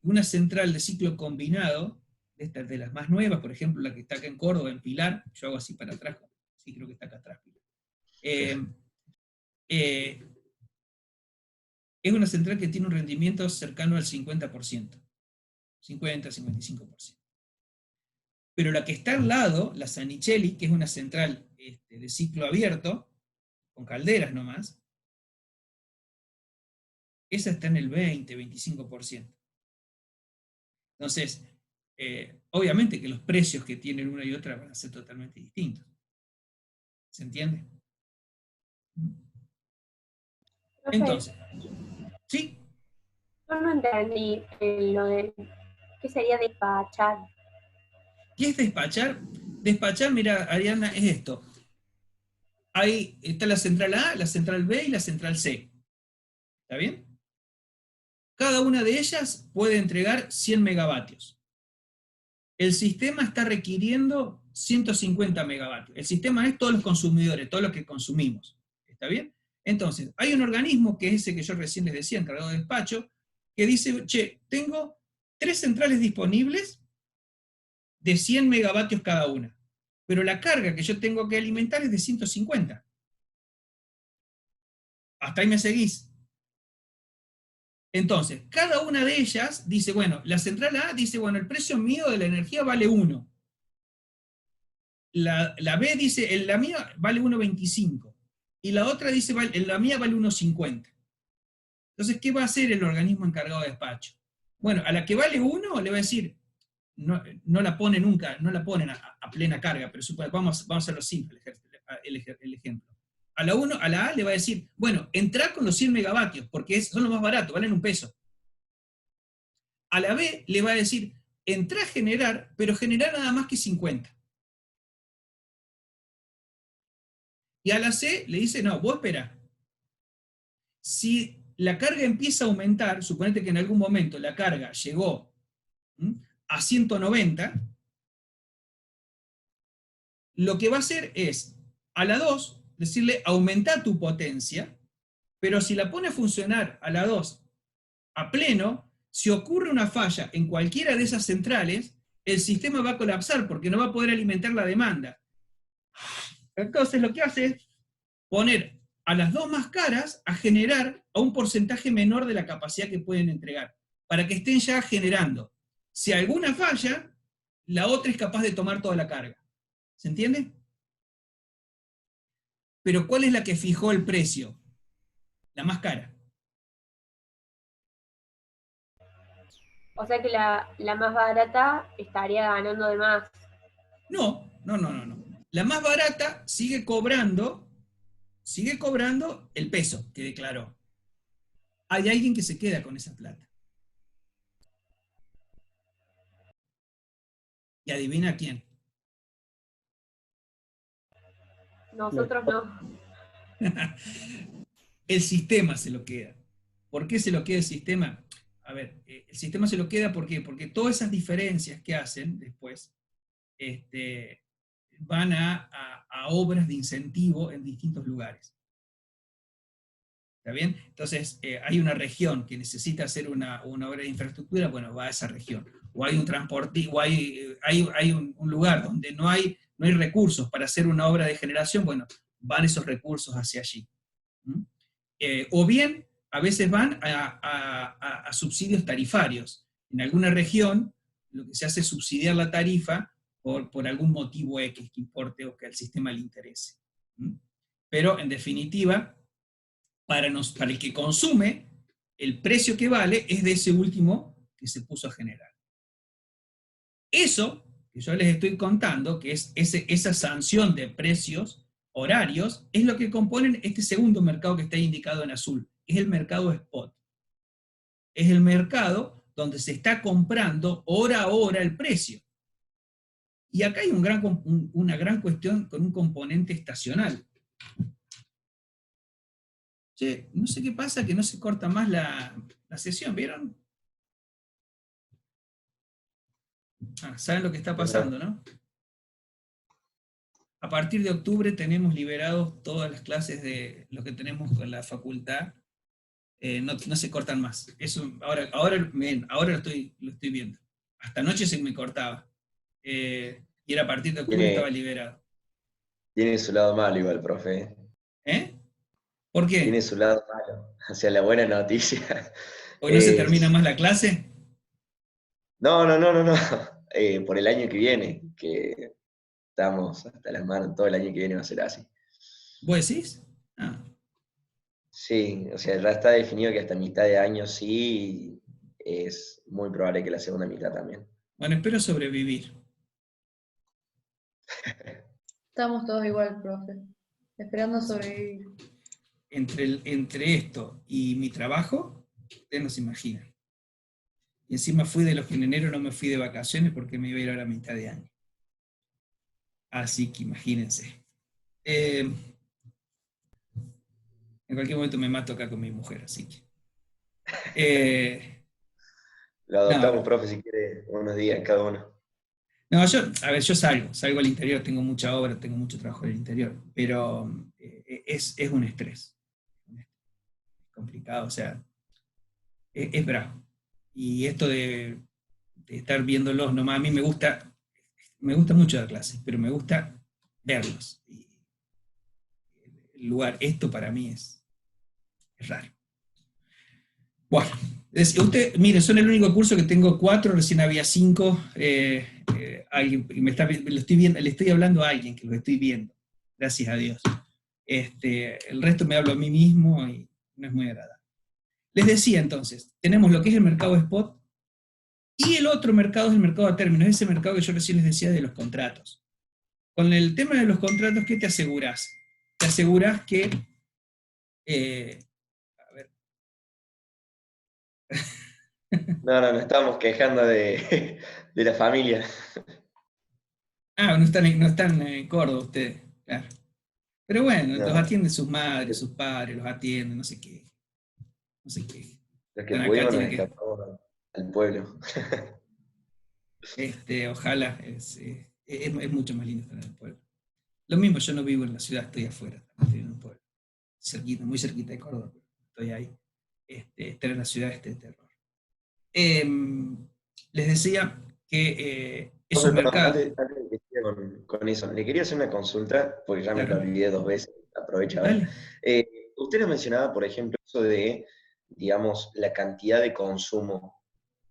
una central de ciclo combinado, de las más nuevas, por ejemplo, la que está acá en Córdoba, en Pilar, yo hago así para atrás, sí, creo que está acá atrás, Pilar. Es una central que tiene un rendimiento cercano al 50%, 50-55%. Pero la que está al lado, la Sanichelli, que es una central de ciclo abierto, con calderas nomás, esa está en el 20-25%. Entonces, obviamente que los precios que tienen una y otra van a ser totalmente distintos. ¿Se entiende? Profe, Entonces, ¿sí? yo no entendí lo de qué sería despachar. ¿Qué es despachar? Despachar, mira, Ariana, es esto. Ahí está la central A, la central B y la central C. ¿Está bien? Cada una de ellas puede entregar 100 megavatios. El sistema está requiriendo 150 megavatios. El sistema es todos los consumidores, todo lo que consumimos. ¿Está bien? Entonces, hay un organismo, que es ese que yo recién les decía, encargado de despacho, que dice, che, tengo 3 centrales disponibles de 100 megavatios cada una, pero la carga que yo tengo que alimentar es de 150. Hasta ahí me seguís. Entonces, cada una de ellas dice, bueno, la central A dice, bueno, el precio mío de la energía vale 1. La B dice, la mía vale 1,25. Y la otra dice, la mía vale 1,50. Entonces, ¿qué va a hacer el organismo encargado de despacho? Bueno, a la que vale 1 le va a decir, no la pone nunca, no la ponen a plena carga, pero vamos a hacerlo simple, el ejemplo. A la A le va a decir, bueno, entrá con los 100 megavatios, porque son los más baratos, valen $1. A la B le va a decir, entrá a generar, pero generar nada más que 50. Y a la C le dice, no, vos espera. Si la carga empieza a aumentar, suponete que en algún momento la carga llegó a 190, lo que va a hacer es, a la 2, decirle, aumenta tu potencia, pero si la pone a funcionar a la 2 a pleno, si ocurre una falla en cualquiera de esas centrales, el sistema va a colapsar porque no va a poder alimentar la demanda. Entonces lo que hace es poner a las 2 más caras a generar a un porcentaje menor de la capacidad que pueden entregar, para que estén ya generando. Si alguna falla, la otra es capaz de tomar toda la carga. ¿Se entiende? Pero ¿cuál es la que fijó el precio? La más cara. O sea que la más barata estaría ganando de más. No. La más barata sigue cobrando el peso que declaró. Hay alguien que se queda con esa plata. ¿Y adivina quién? Nosotros no. El sistema se lo queda. ¿Por qué se lo queda el sistema? A ver, el sistema se lo queda ¿por qué? Porque todas esas diferencias que hacen después van a obras de incentivo en distintos lugares. ¿Está bien? Entonces, hay una región que necesita hacer una obra de infraestructura, bueno, va a esa región. O hay un transporte, o hay un lugar donde no hay recursos para hacer una obra de generación, bueno, van esos recursos hacia allí. O bien, a veces van a subsidios tarifarios. En alguna región, lo que se hace es subsidiar la tarifa por algún motivo X que importe o que al sistema le interese. Pero, en definitiva, para el que consume, el precio que vale es de ese último que se puso a generar. Eso que yo les estoy contando, que es esa sanción de precios horarios, es lo que componen este segundo mercado que está indicado en azul, es el mercado spot. Es el mercado donde se está comprando hora a hora el precio. Y acá hay una gran cuestión con un componente estacional. Che, no sé qué pasa, que no se corta más la sesión, ¿vieron? Saben lo que está pasando, ¿no? A partir de octubre tenemos liberados todas las clases de lo que tenemos con la facultad no se cortan más. Eso, ahora lo estoy viendo. Hasta anoche se me cortaba. Y era a partir de octubre estaba liberado. Tiene su lado malo igual, profe. ¿Eh? ¿Por qué? Tiene su lado malo. O sea, la buena noticia ¿Hoy no se es... termina más la clase? No, no, no, no, no. Por el año que viene, que estamos hasta las manos, todo el año que viene va a ser así. ¿Vos decís? Ah. Sí, o sea, ya está definido que hasta mitad de año sí, es muy probable que la segunda mitad también. Bueno, espero sobrevivir. Estamos todos igual, profe. Esperando sobrevivir. Entre esto y mi trabajo, ustedes no se imaginan. Y encima fui de los que en enero no me fui de vacaciones porque me iba a ir a la mitad de año. Así que imagínense. En cualquier momento me mato acá con mi mujer, así que... Lo adoptamos, no, profe, si quiere, unos días cada uno. no, yo salgo al interior, tengo mucha obra, tengo mucho trabajo en el interior, pero es un estrés. Es complicado, o sea, es bravo. Y esto de estar viéndolos nomás, a mí me gusta mucho dar clases, pero me gusta verlos. Y el lugar, esto para mí es raro. Bueno, mire, son el único curso que tengo 4, recién había 5. Alguien le estoy hablando a alguien que lo estoy viendo, gracias a Dios. El resto me hablo a mí mismo y no es muy agradable. Les decía entonces, tenemos lo que es el mercado spot y el otro mercado es el mercado a términos, ese mercado que yo recién les decía de los contratos. Con el tema de los contratos, ¿qué te aseguras? Te aseguras que... a ver. No, no, nos estamos quejando de la familia. Ah, no están en Córdoba ustedes, claro. Pero bueno, los No, atienden sus madres, sus padres, los atienden, no sé qué. No sé qué. los que Están acá, pudimos nos tienen que... escapamos al pueblo. Ojalá, es mucho más lindo estar en el pueblo. Lo mismo, yo no vivo en la ciudad, estoy afuera, estoy en un pueblo. Cerquita, muy cerquita de Córdoba, pero estoy ahí. Estar en la ciudad es de terror. Les decía que esos Profe, perdón, mercados... antes de que siga con eso, le quería hacer una consulta, porque ya me lo Claro, olvidé 2 veces, aprovecha a ver. dale. Usted nos mencionaba, por ejemplo, eso de, digamos, la cantidad de consumo.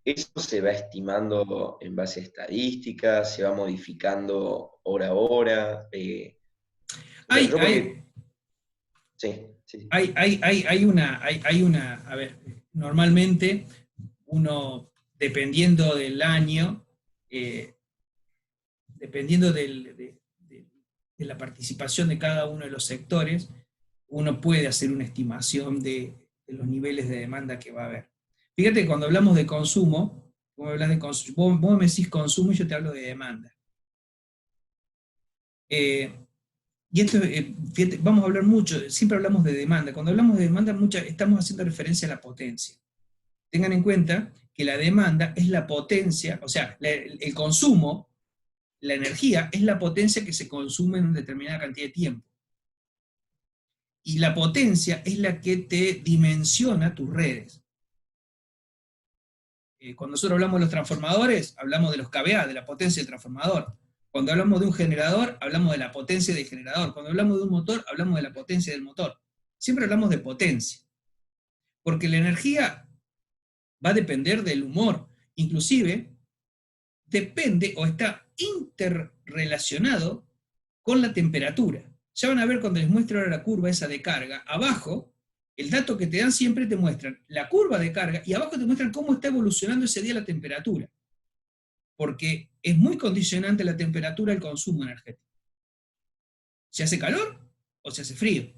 ¿Eso se va estimando en base a estadísticas? ¿Se va modificando hora a hora? O sea, Hay, yo porque... hay, Sí, sí. a ver, normalmente uno, dependiendo del año, eh, dependiendo de la participación de cada uno de los sectores, uno puede hacer una estimación de los niveles de demanda que va a haber. Fíjate, cuando hablamos de consumo, vos me decís consumo y yo te hablo de demanda. Y esto, fíjate, vamos a hablar mucho, siempre hablamos de demanda. Cuando hablamos de demanda, estamos haciendo referencia a la potencia. Tengan en cuenta que la demanda es la potencia, o sea, el consumo, la energía, es la potencia que se consume en una determinada cantidad de tiempo. Y la potencia es la que te dimensiona tus redes. Cuando nosotros hablamos de los transformadores, hablamos de los kVA, de la potencia del transformador. Cuando hablamos de un generador, hablamos de la potencia del generador. Cuando hablamos de un motor, hablamos de la potencia del motor. Siempre hablamos de potencia. Porque la energía va a depender del humor. Inclusive, depende o está interrelacionado con la temperatura. Ya van a ver cuando les muestro ahora la curva esa de carga, abajo, el dato que te dan siempre te muestran la curva de carga y abajo te muestran cómo está evolucionando ese día la temperatura. Porque es muy condicionante la temperatura al consumo energético. ¿Se hace calor o se hace frío?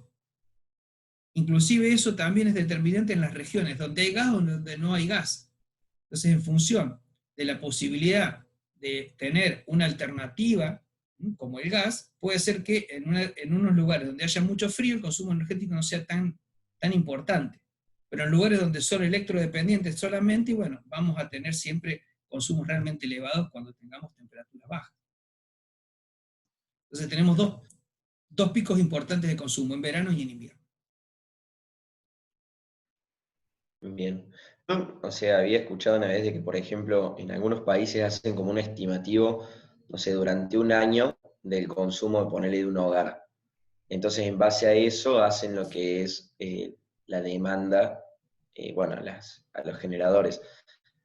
Inclusive eso también es determinante en las regiones donde hay gas o donde no hay gas. Entonces, en función de la posibilidad de tener una alternativa como el gas, puede ser que en unos lugares donde haya mucho frío el consumo energético no sea tan importante. Pero en lugares donde son electrodependientes solamente, y bueno, vamos a tener siempre consumos realmente elevados cuando tengamos temperaturas bajas. Entonces tenemos dos picos importantes de consumo, en verano y en invierno. Bien. Yo, o sea, había escuchado una vez de que, por ejemplo, en algunos países hacen como un estimativo, no sé, durante un año del consumo, de ponerle de un hogar. Entonces, en base a eso, hacen lo que es la demanda, bueno, a los generadores.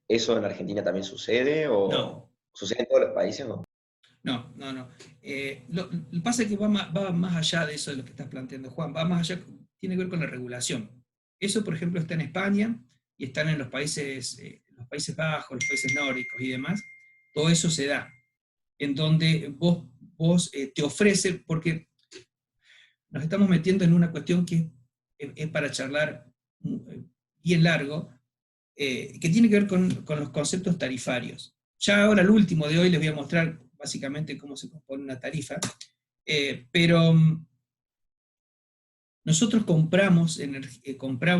¿Eso en Argentina también sucede No, o sucede en todos los países? ¿No? no. Lo que pasa es que va más allá de eso de lo que estás planteando, Juan, va más allá, tiene que ver con la regulación. Eso, por ejemplo, está en España y están en los Países Bajos, los países nórdicos y demás. Todo eso se da, en donde vos te ofrece, porque nos estamos metiendo en una cuestión que es para charlar bien largo, que tiene que ver con los conceptos tarifarios. Ya ahora, el último de hoy, les voy a mostrar básicamente cómo se compone una tarifa, pero nosotros compramos,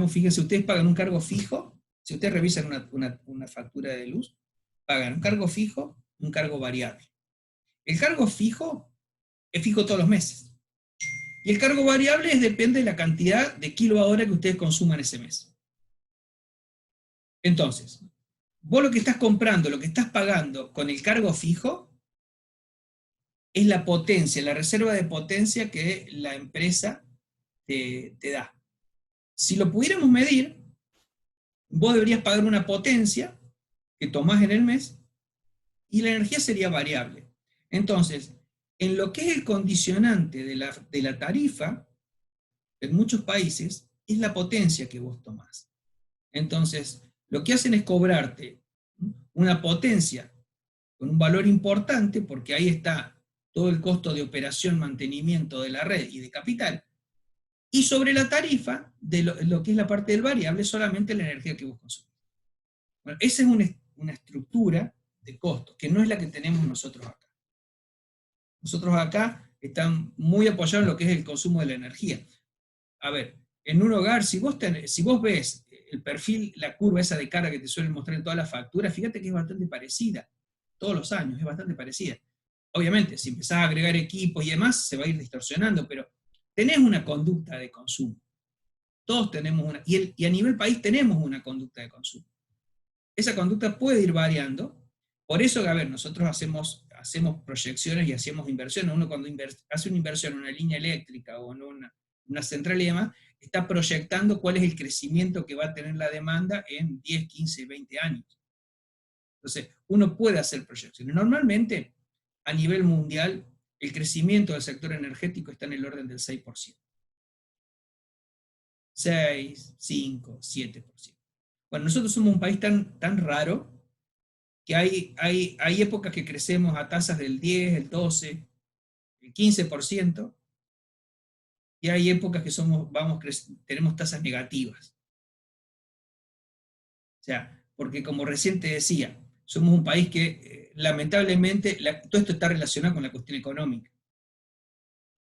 fíjense, ustedes pagan un cargo fijo, si ustedes revisan una factura de luz, pagan un cargo fijo, un cargo variable. El cargo fijo es fijo todos los meses. Y el cargo variable depende de la cantidad de kilowatt-hora que ustedes consuman ese mes. Entonces, vos lo que estás comprando, lo que estás pagando con el cargo fijo, es la potencia, la reserva de potencia que la empresa te da. Si lo pudiéramos medir, vos deberías pagar una potencia que tomás en el mes y la energía sería variable. Entonces, en lo que es el condicionante de la tarifa, en muchos países, es la potencia que vos tomás. Entonces, lo que hacen es cobrarte una potencia con un valor importante, porque ahí está todo el costo de operación, mantenimiento de la red y de capital, y sobre la tarifa, de lo que es la parte del variable, solamente la energía que vos consumís. Bueno, esa es una estructura de costos, que no es la que tenemos nosotros acá. Nosotros acá están muy apoyados en lo que es el consumo de la energía. A ver, en un hogar, si vos ves el perfil, la curva esa de cara que te suelen mostrar en todas las facturas, fíjate que es bastante parecida. Todos los años es bastante parecida. Obviamente, si empezás a agregar equipos y demás, se va a ir distorsionando, pero tenés una conducta de consumo. Todos tenemos una, y a nivel país tenemos una conducta de consumo. Esa conducta puede ir variando, por eso, a ver, nosotros hacemos proyecciones y hacemos inversiones. Uno cuando hace una inversión en una línea eléctrica o en una central y demás, está proyectando cuál es el crecimiento que va a tener la demanda en 10, 15, 20 años. Entonces, uno puede hacer proyecciones. Normalmente, a nivel mundial, el crecimiento del sector energético está en el orden del 6%. 6, 5, 7%. Bueno, nosotros somos un país tan raro que hay épocas que crecemos a tasas del 10, el 12, el 15%, y hay épocas que tenemos tasas negativas. O sea, porque como recién te decía, somos un país que lamentablemente todo esto está relacionado con la cuestión económica.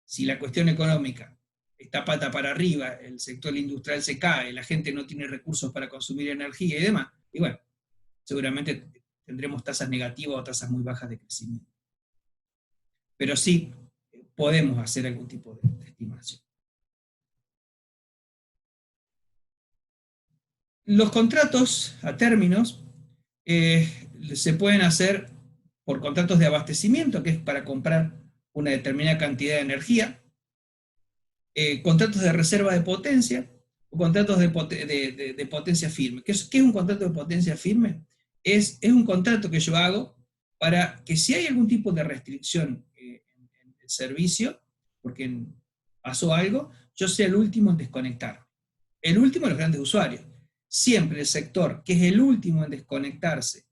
Si la cuestión económica está pata para arriba, el sector industrial se cae, la gente no tiene recursos para consumir energía y demás, y bueno, seguramente tendremos tasas negativas o tasas muy bajas de crecimiento. Pero sí podemos hacer algún tipo de estimación. Los contratos a términos se pueden hacer por contratos de abastecimiento, que es para comprar una determinada cantidad de energía, contratos de reserva de potencia, o contratos de potencia firme. ¿Qué es un contrato de potencia firme? Es un contrato que yo hago para que si hay algún tipo de restricción en el servicio, porque pasó algo, yo sea el último en desconectar. El último de los grandes usuarios. Siempre el sector que es el último en desconectarse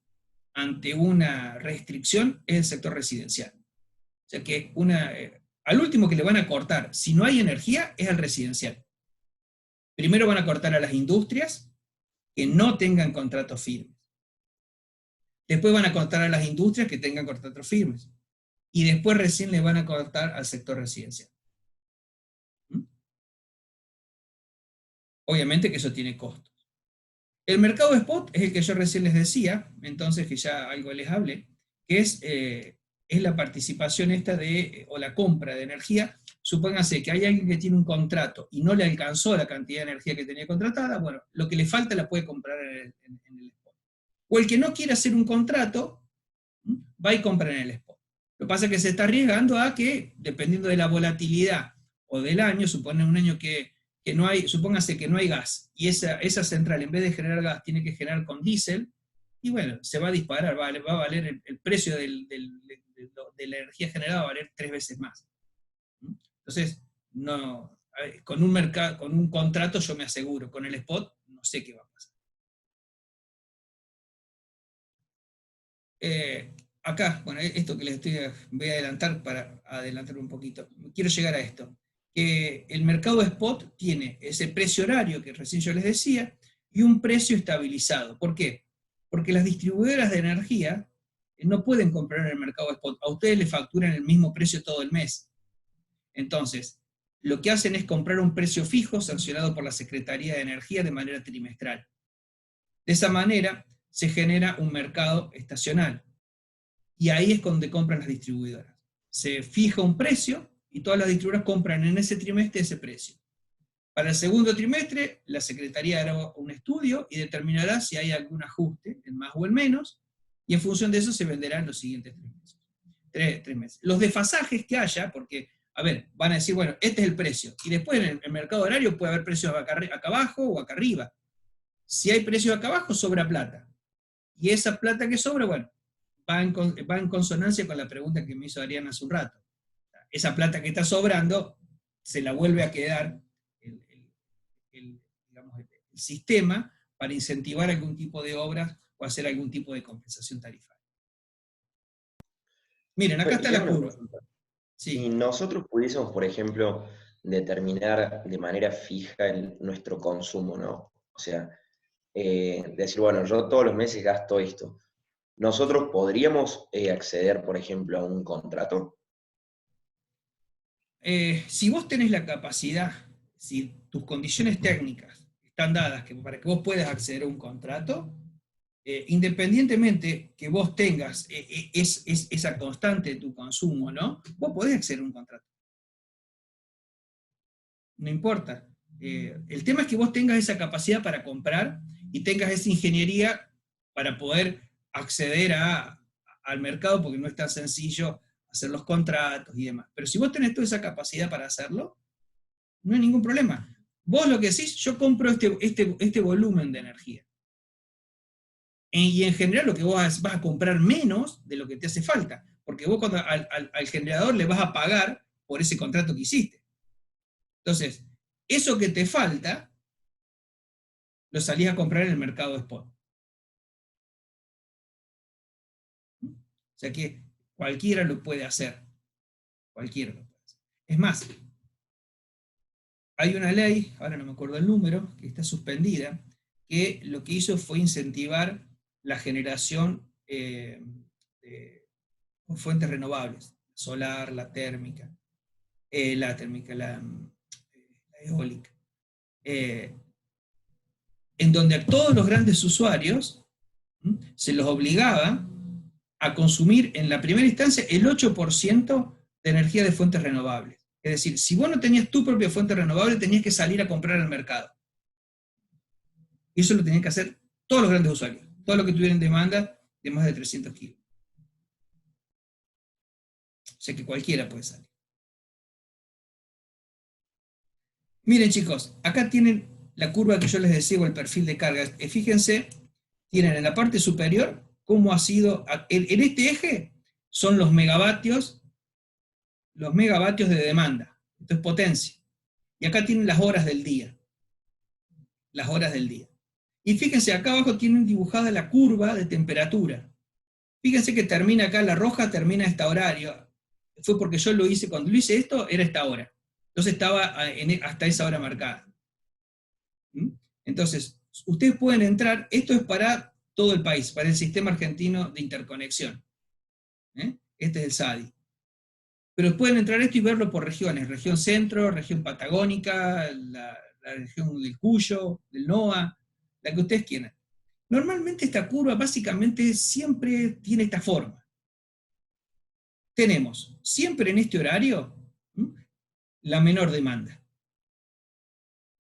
ante una restricción es el sector residencial. O sea que al último que le van a cortar, si no hay energía, es al residencial. Primero van a cortar a las industrias que no tengan contratos firmes. Después van a cortar a las industrias que tengan contratos firmes. Y después recién le van a cortar al sector residencial. Obviamente que eso tiene costos. El mercado spot es el que yo recién les decía, entonces que ya algo les hablé, que es es la participación esta o la compra de energía. Supóngase que hay alguien que tiene un contrato y no le alcanzó la cantidad de energía que tenía contratada, bueno, lo que le falta la puede comprar en el spot. O el que no quiere hacer un contrato, va y compra en el spot. Lo que pasa es que se está arriesgando a que, dependiendo de la volatilidad o del año, supone un año que no hay, supóngase que no hay gas, y esa central en vez de generar gas tiene que generar con diésel, y bueno, se va a disparar, va a valer el precio de la energía generada va a valer 3 veces más. Entonces, no, con un contrato yo me aseguro, con el spot no sé qué va a pasar. Acá, bueno, esto que les voy a adelantar para adelantar un poquito. Quiero llegar a esto. Que el mercado spot tiene ese precio horario que recién yo les decía y un precio estabilizado. ¿Por qué? Porque las distribuidoras de energía no pueden comprar en el mercado spot. A ustedes les facturan el mismo precio todo el mes. Entonces, lo que hacen es comprar un precio fijo sancionado por la Secretaría de Energía de manera trimestral. De esa manera se genera un mercado estacional. Y ahí es donde compran las distribuidoras. Se fija un precio y todas las distribuidoras compran en ese trimestre ese precio. Para el segundo trimestre, la Secretaría hará un estudio y determinará si hay algún ajuste, en más o en menos, y en función de eso se venderá en los siguientes 3 meses. Los desfasajes que haya, porque, a ver, van a decir, bueno, este es el precio, y después en el mercado horario puede haber precios acá abajo o acá arriba. Si hay precios acá abajo, sobra plata. Y esa plata que sobra, bueno, va en consonancia con la pregunta que me hizo Ariana hace un rato. Esa plata que está sobrando se la vuelve a quedar digamos, el sistema para incentivar algún tipo de obras o hacer algún tipo de compensación tarifaria. Miren, acá está la curva. Si Sí. nosotros pudiésemos, por ejemplo, determinar de manera fija nuestro consumo, ¿no? O sea, decir, bueno, yo todos los meses gasto esto. ¿Nosotros podríamos acceder, por ejemplo, a un contrato? Si vos tenés la capacidad, si tus condiciones técnicas están dadas para que vos puedas acceder a un contrato, independientemente que vos tengas esa constante de tu consumo, ¿no? Vos podés acceder a un contrato. No importa. El tema es que vos tengas esa capacidad para comprar y tengas esa ingeniería para poder acceder al mercado, porque no es tan sencillo hacer los contratos y demás. Pero si vos tenés toda esa capacidad para hacerlo, no hay ningún problema. Vos lo que decís, yo compro este volumen de energía. Y en general lo que vos vas a comprar menos de lo que te hace falta, porque vos cuando al generador le vas a pagar por ese contrato que hiciste. Entonces, eso que te falta, lo salís a comprar en el mercado spot. O sea que cualquiera lo puede hacer. Cualquiera lo puede hacer. Es más, hay una ley, ahora no me acuerdo el número, que está suspendida, que lo que hizo fue incentivar la generación de fuentes renovables, solar, la térmica, la eólica, en donde a todos los grandes usuarios se los obligaba a consumir en la primera instancia el 8% de energía de fuentes renovables. Es decir, si vos no tenías tu propia fuente renovable, tenías que salir a comprar al mercado. Y eso lo tenían que hacer todos los grandes usuarios, todos los que tuvieran demanda de más de 300 kilos. O sea que cualquiera puede salir. Miren chicos, acá tienen la curva que yo les decía, o el perfil de carga. Fíjense, tienen en la parte superior cómo ha sido, en este eje son los megavatios de demanda. Esto es potencia. Y acá tienen las horas del día. Las horas del día. Y fíjense, acá abajo tienen dibujada la curva de temperatura. Fíjense que termina acá, la roja termina a este horario. Fue porque yo lo hice, cuando lo hice esto, era esta hora. Entonces estaba hasta esa hora marcada. Entonces, ustedes pueden entrar, esto es para todo el país, para el Sistema Argentino de Interconexión. Este es el SADI. Pero pueden entrar esto y verlo por regiones, región centro, región patagónica, la región del Cuyo, del NOA, la que ustedes quieran. Normalmente esta curva básicamente siempre tiene esta forma. tenemos siempre en este horario la menor demanda.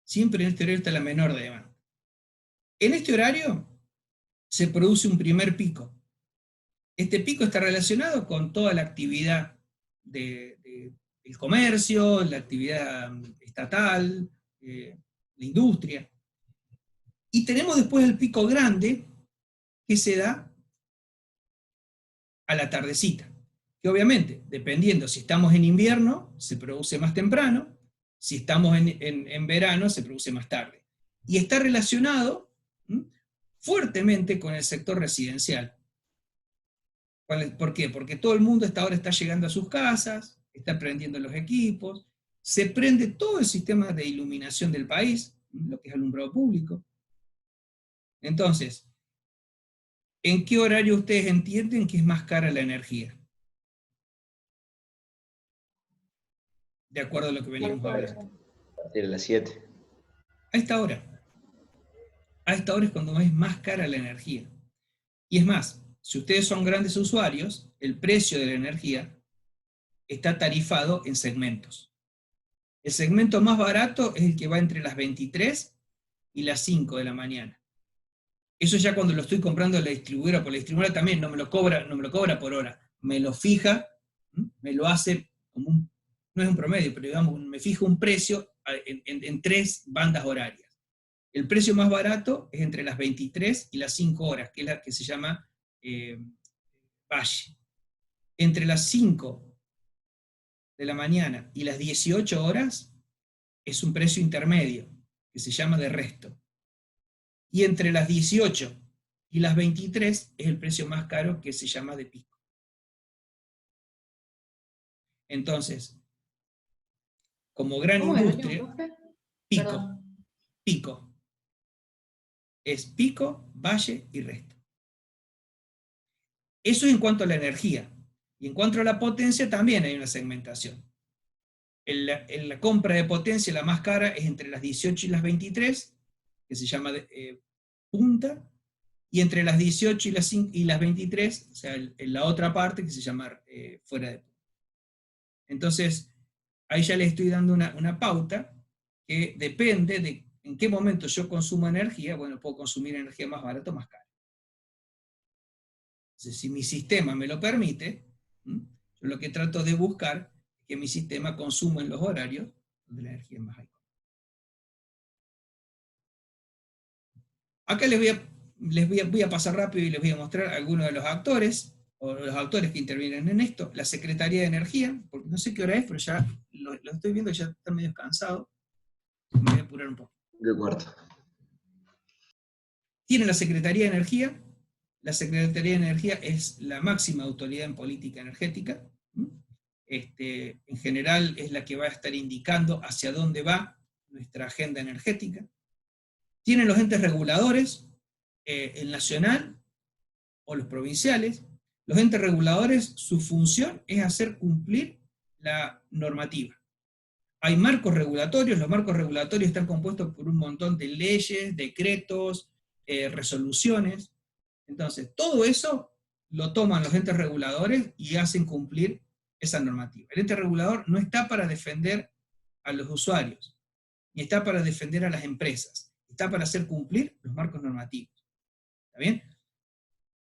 Siempre en este horario está la menor demanda. En este horario se produce un primer pico. Este pico está relacionado con toda la actividad del comercio, la actividad estatal, la industria. Y tenemos después el pico grande que se da a la tardecita, que obviamente, dependiendo si estamos en invierno, se produce más temprano, si estamos en verano, se produce más tarde. Y está relacionado fuertemente con el sector residencial. ¿Por qué? Porque todo el mundo ahora está llegando a sus casas, está prendiendo los equipos, se prende todo el sistema de iluminación del país, lo que es alumbrado público. Entonces, ¿en qué horario ustedes entienden que es más cara la energía? De acuerdo a lo que venimos hablando. A partir de las 7. A esta hora. A esta hora es cuando es más cara la energía. Y es más, si ustedes son grandes usuarios, el precio de la energía está tarifado en segmentos. El segmento más barato es el que va entre las 23 y las 5 de la mañana. Eso ya cuando lo estoy comprando a la distribuidora, porque la distribuidora también no me lo cobra por hora, me lo fija, me lo hace como no es un promedio, pero digamos, me fija un precio en 3 bandas horarias. El precio más barato es entre las 23 y las 5 horas, que es la que se llama valle. Entre las 5 de la mañana y las 18 horas es un precio intermedio, que se llama de resto. Y entre las 18 y las 23 es el precio más caro, que se llama de pico. Entonces, como gran industria, pico. Es pico, valle y resto. Eso en cuanto a la energía. Y en cuanto a la potencia también hay una segmentación. En la compra de potencia la más cara es entre las 18 y las 23, que se llama punta, y entre las 18 y las 23, o sea, en la otra parte que se llama fuera de punta. Entonces, ahí ya les estoy dando una pauta que depende de en qué momento yo consumo energía. Bueno, puedo consumir energía más barata o más cara. Entonces, si mi sistema me lo permite, yo lo que trato de buscar es que mi sistema consuma en los horarios donde la energía es más alta. Acá voy a pasar rápido y les voy a mostrar algunos de los actores, o los actores que intervienen en esto. La Secretaría de Energía, porque no sé qué hora es, pero ya lo estoy viendo, ya está medio cansado. Me voy a apurar un poco. De cuarto. Tiene la Secretaría de Energía. La Secretaría de Energía es la máxima autoridad en política energética. En general es la que va a estar indicando hacia dónde va nuestra agenda energética. Tienen los entes reguladores, el nacional o los provinciales. Los entes reguladores, su función es hacer cumplir la normativa. Hay marcos regulatorios, los marcos regulatorios están compuestos por un montón de leyes, decretos, resoluciones. Entonces, todo eso lo toman los entes reguladores y hacen cumplir esa normativa. El ente regulador no está para defender a los usuarios, ni está para defender a las empresas, está para hacer cumplir los marcos normativos. ¿Está bien?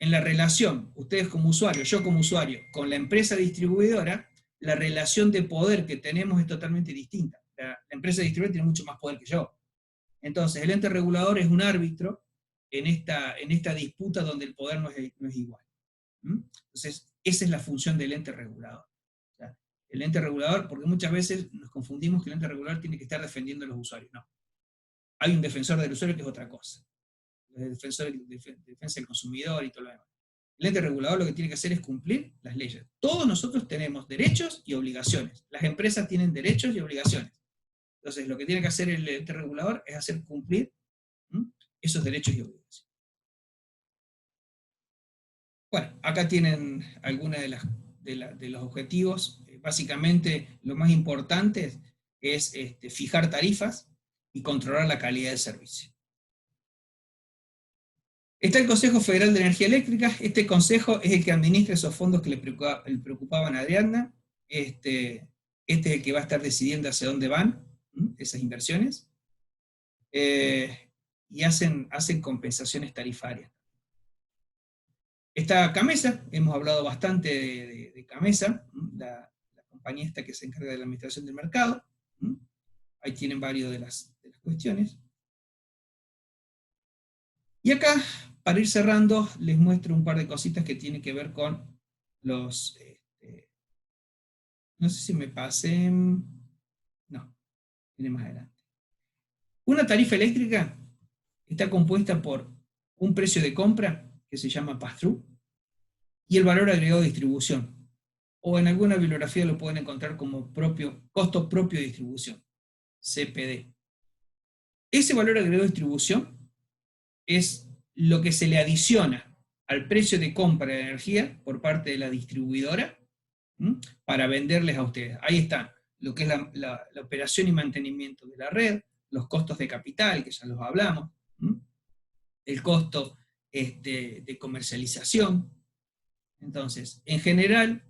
En la relación, ustedes como usuarios, yo como usuario, con la empresa distribuidora, la relación de poder que tenemos es totalmente distinta. La empresa distribuidora tiene mucho más poder que yo. Entonces, el ente regulador es un árbitro en esta disputa donde el poder no es igual. Entonces, esa es la función del ente regulador. O sea, el ente regulador, porque muchas veces nos confundimos que el ente regulador tiene que estar defendiendo a los usuarios. No. Hay un defensor del usuario que es otra cosa. El defensor de defensa del consumidor y todo lo demás. El ente regulador lo que tiene que hacer es cumplir las leyes. Todos nosotros tenemos derechos y obligaciones. Las empresas tienen derechos y obligaciones. Entonces, lo que tiene que hacer el ente regulador es hacer cumplir esos derechos y obligaciones. Bueno, acá tienen algunos de los objetivos. Básicamente, lo más importante es fijar tarifas y controlar la calidad del servicio. Está el Consejo Federal de Energía Eléctrica. Este consejo es el que administra esos fondos que le preocupaban a Adriana. Este es el que va a estar decidiendo hacia dónde van esas inversiones. Y hacen compensaciones tarifarias. Está Camesa, hemos hablado bastante de Camesa, la compañía esta que se encarga de la administración del mercado. Ahí tienen varias de las cuestiones. Y acá, para ir cerrando, les muestro un par de cositas que tienen que ver con los... no sé si me pasen... No, viene más adelante. Una tarifa eléctrica está compuesta por un precio de compra, que se llama pass-through, y el valor agregado de distribución. O en alguna bibliografía lo pueden encontrar como costo propio de distribución, CPD. Ese valor agregado de distribución es lo que se le adiciona al precio de compra de energía por parte de la distribuidora para venderles a ustedes. Ahí están lo que es la operación y mantenimiento de la red, los costos de capital, que ya los hablamos, el costo de comercialización. Entonces, en general,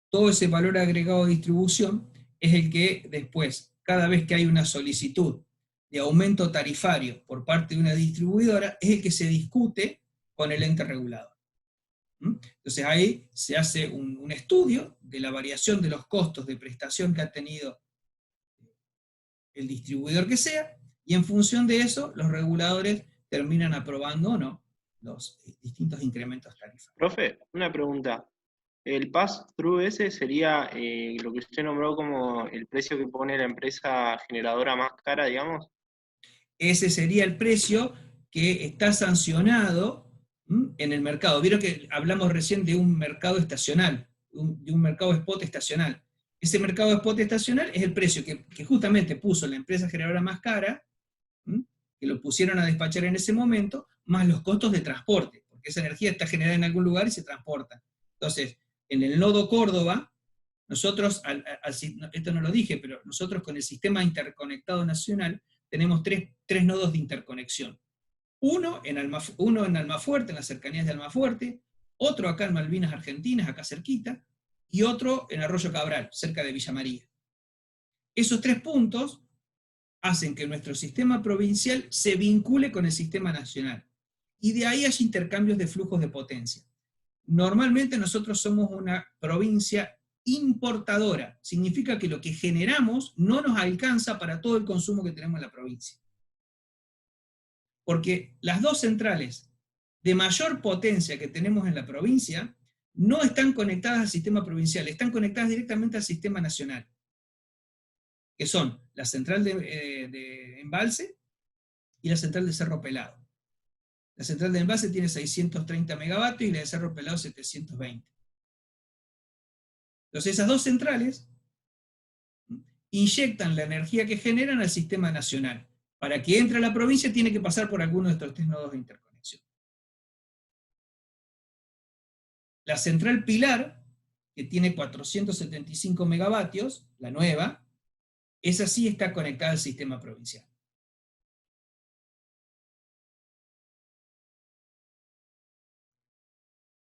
todo ese valor agregado de distribución es el que después, cada vez que hay una solicitud de aumento tarifario por parte de una distribuidora, es el que se discute con el ente regulador. Entonces ahí se hace un estudio de la variación de los costos de prestación que ha tenido el distribuidor que sea, y en función de eso, los reguladores terminan aprobando o no los distintos incrementos tarifarios. Profe, una pregunta. ¿El pass-through ese sería lo que usted nombró como el precio que pone la empresa generadora más cara, digamos? Ese sería el precio que está sancionado en el mercado. Vieron que hablamos recién de un mercado estacional, de un mercado spot estacional. Ese mercado spot estacional es el precio que justamente puso la empresa generadora más cara, que lo pusieron a despachar en ese momento, más los costos de transporte, porque esa energía está generada en algún lugar y se transporta. Entonces, en el nodo Córdoba, nosotros, esto no lo dije, pero nosotros con el sistema interconectado nacional tenemos tres nodos de interconexión. Uno en Almafuerte, en las cercanías de Almafuerte, otro acá en Malvinas Argentinas, acá cerquita, y otro en Arroyo Cabral, cerca de Villa María. Esos 3 puntos hacen que nuestro sistema provincial se vincule con el sistema nacional, y de ahí hay intercambios de flujos de potencia. Normalmente nosotros somos una provincia importadora, significa que lo que generamos no nos alcanza para todo el consumo que tenemos en la provincia. Porque las 2 centrales de mayor potencia que tenemos en la provincia no están conectadas al sistema provincial, están conectadas directamente al sistema nacional, que son la central de Embalse y la central de Cerro Pelado. La central de Embalse tiene 630 megavatios y la de Cerro Pelado 720. Entonces esas 2 centrales inyectan la energía que generan al sistema nacional. Para que entre a la provincia tiene que pasar por alguno de estos 3 nodos de interconexión. La central Pilar, que tiene 475 megavatios, la nueva, esa sí está conectada al sistema provincial.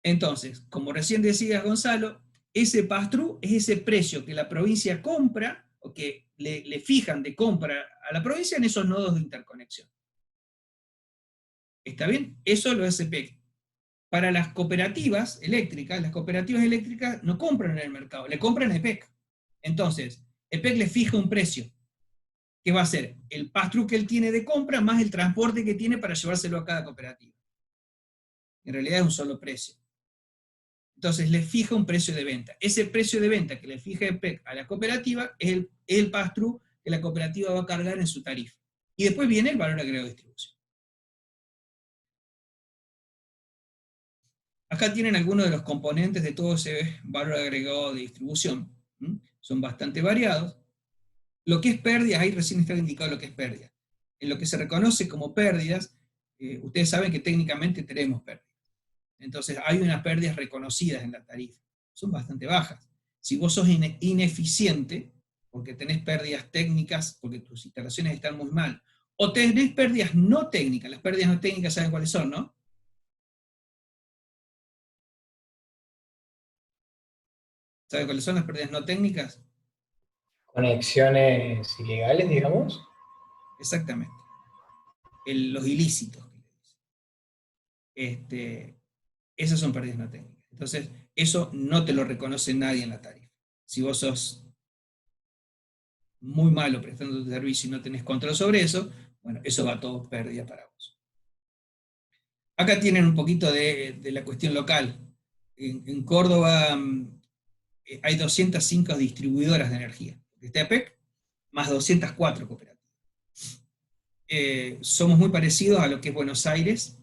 Entonces, como recién decías, Gonzalo, ese pass-through es ese precio que la provincia compra, o que le fijan de compra a la provincia en esos nodos de interconexión. ¿Está bien? Eso lo hace EPEC. Para las cooperativas eléctricas no compran en el mercado, le compran a EPEC. Entonces, EPEC le fija un precio, que va a ser el pass-through que él tiene de compra, más el transporte que tiene para llevárselo a cada cooperativa. En realidad es un solo precio. Entonces le fija un precio de venta. Ese precio de venta que le fija EPEC a la cooperativa es el pass-through que la cooperativa va a cargar en su tarifa. Y después viene el valor agregado de distribución. Acá tienen algunos de los componentes de todo ese valor agregado de distribución. Son bastante variados. Lo que es pérdidas, ahí recién estaba indicado lo que es pérdida. En lo que se reconoce como pérdidas, ustedes saben que técnicamente tenemos pérdidas. Entonces hay unas pérdidas reconocidas en la tarifa. Son bastante bajas. Si vos sos ineficiente, porque tenés pérdidas técnicas, porque tus instalaciones están muy mal, o tenés pérdidas no técnicas, las pérdidas no técnicas saben cuáles son, ¿no? ¿Sabe cuáles son las pérdidas no técnicas? Conexiones ilegales, digamos. Exactamente. Los ilícitos. Esas son pérdidas no técnicas. Entonces, eso no te lo reconoce nadie en la tarifa. Si vos sos muy malo prestando tu servicio y no tenés control sobre eso, bueno, eso va todo pérdida para vos. Acá tienen un poquito de la cuestión local. En Córdoba hay 205 distribuidoras de energía. Está EPEC, más 204 cooperativas. Somos muy parecidos a lo que es Buenos Aires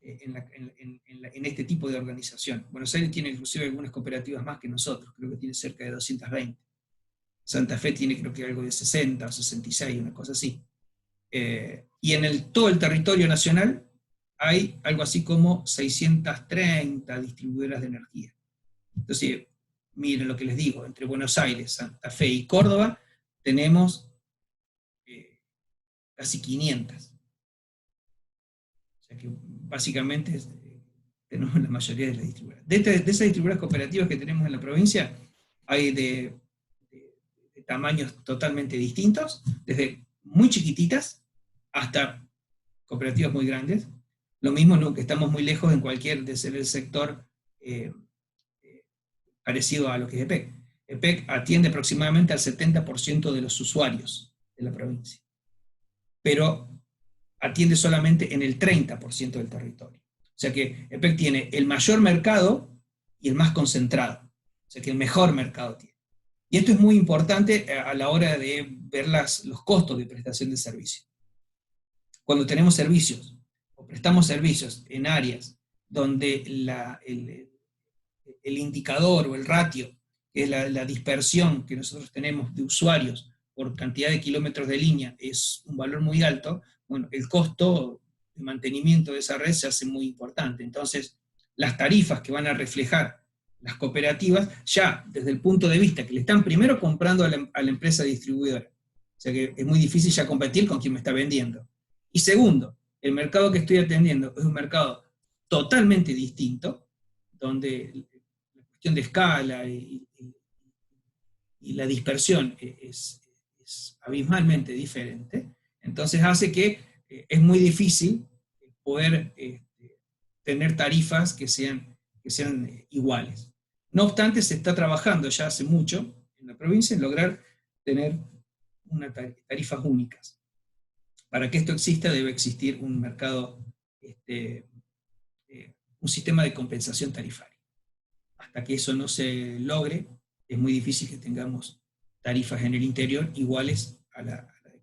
en este tipo de organización. Buenos Aires tiene inclusive algunas cooperativas más que nosotros, creo que tiene cerca de 220. Santa Fe tiene creo que algo de 60 o 66, una cosa así. Y en todo el territorio nacional hay algo así como 630 distribuidoras de energía. Entonces, miren lo que les digo, entre Buenos Aires, Santa Fe y Córdoba tenemos casi 500. O sea que básicamente tenemos la mayoría de las distribuidoras. De esas distribuidoras cooperativas que tenemos en la provincia, hay de tamaños totalmente distintos, desde muy chiquititas hasta cooperativas muy grandes. Lo mismo, no, que estamos muy lejos en cualquier de ser el sector parecido a lo que es EPEC. EPEC atiende aproximadamente al 70% de los usuarios de la provincia, pero atiende solamente en el 30% del territorio. O sea que EPEC tiene el mayor mercado y el más concentrado. O sea que el mejor mercado tiene. Y esto es muy importante a la hora de ver los costos de prestación de servicio. Cuando tenemos servicios, o prestamos servicios en áreas donde el indicador o el ratio, que es la dispersión que nosotros tenemos de usuarios por cantidad de kilómetros de línea, es un valor muy alto, bueno, el costo de mantenimiento de esa red se hace muy importante. Entonces, las tarifas que van a reflejar las cooperativas, ya desde el punto de vista que le están primero comprando a la empresa distribuidora, o sea que es muy difícil ya competir con quien me está vendiendo. Y segundo, el mercado que estoy atendiendo es un mercado totalmente distinto, donde la cuestión de escala y la dispersión es abismalmente diferente, entonces hace que es muy difícil poder tener tarifas que sean iguales. No obstante, se está trabajando ya hace mucho en la provincia en lograr tener tarifas únicas. Para que esto exista debe existir un mercado, un sistema de compensación tarifaria. Hasta que eso no se logre, es muy difícil que tengamos tarifas en el interior iguales a la de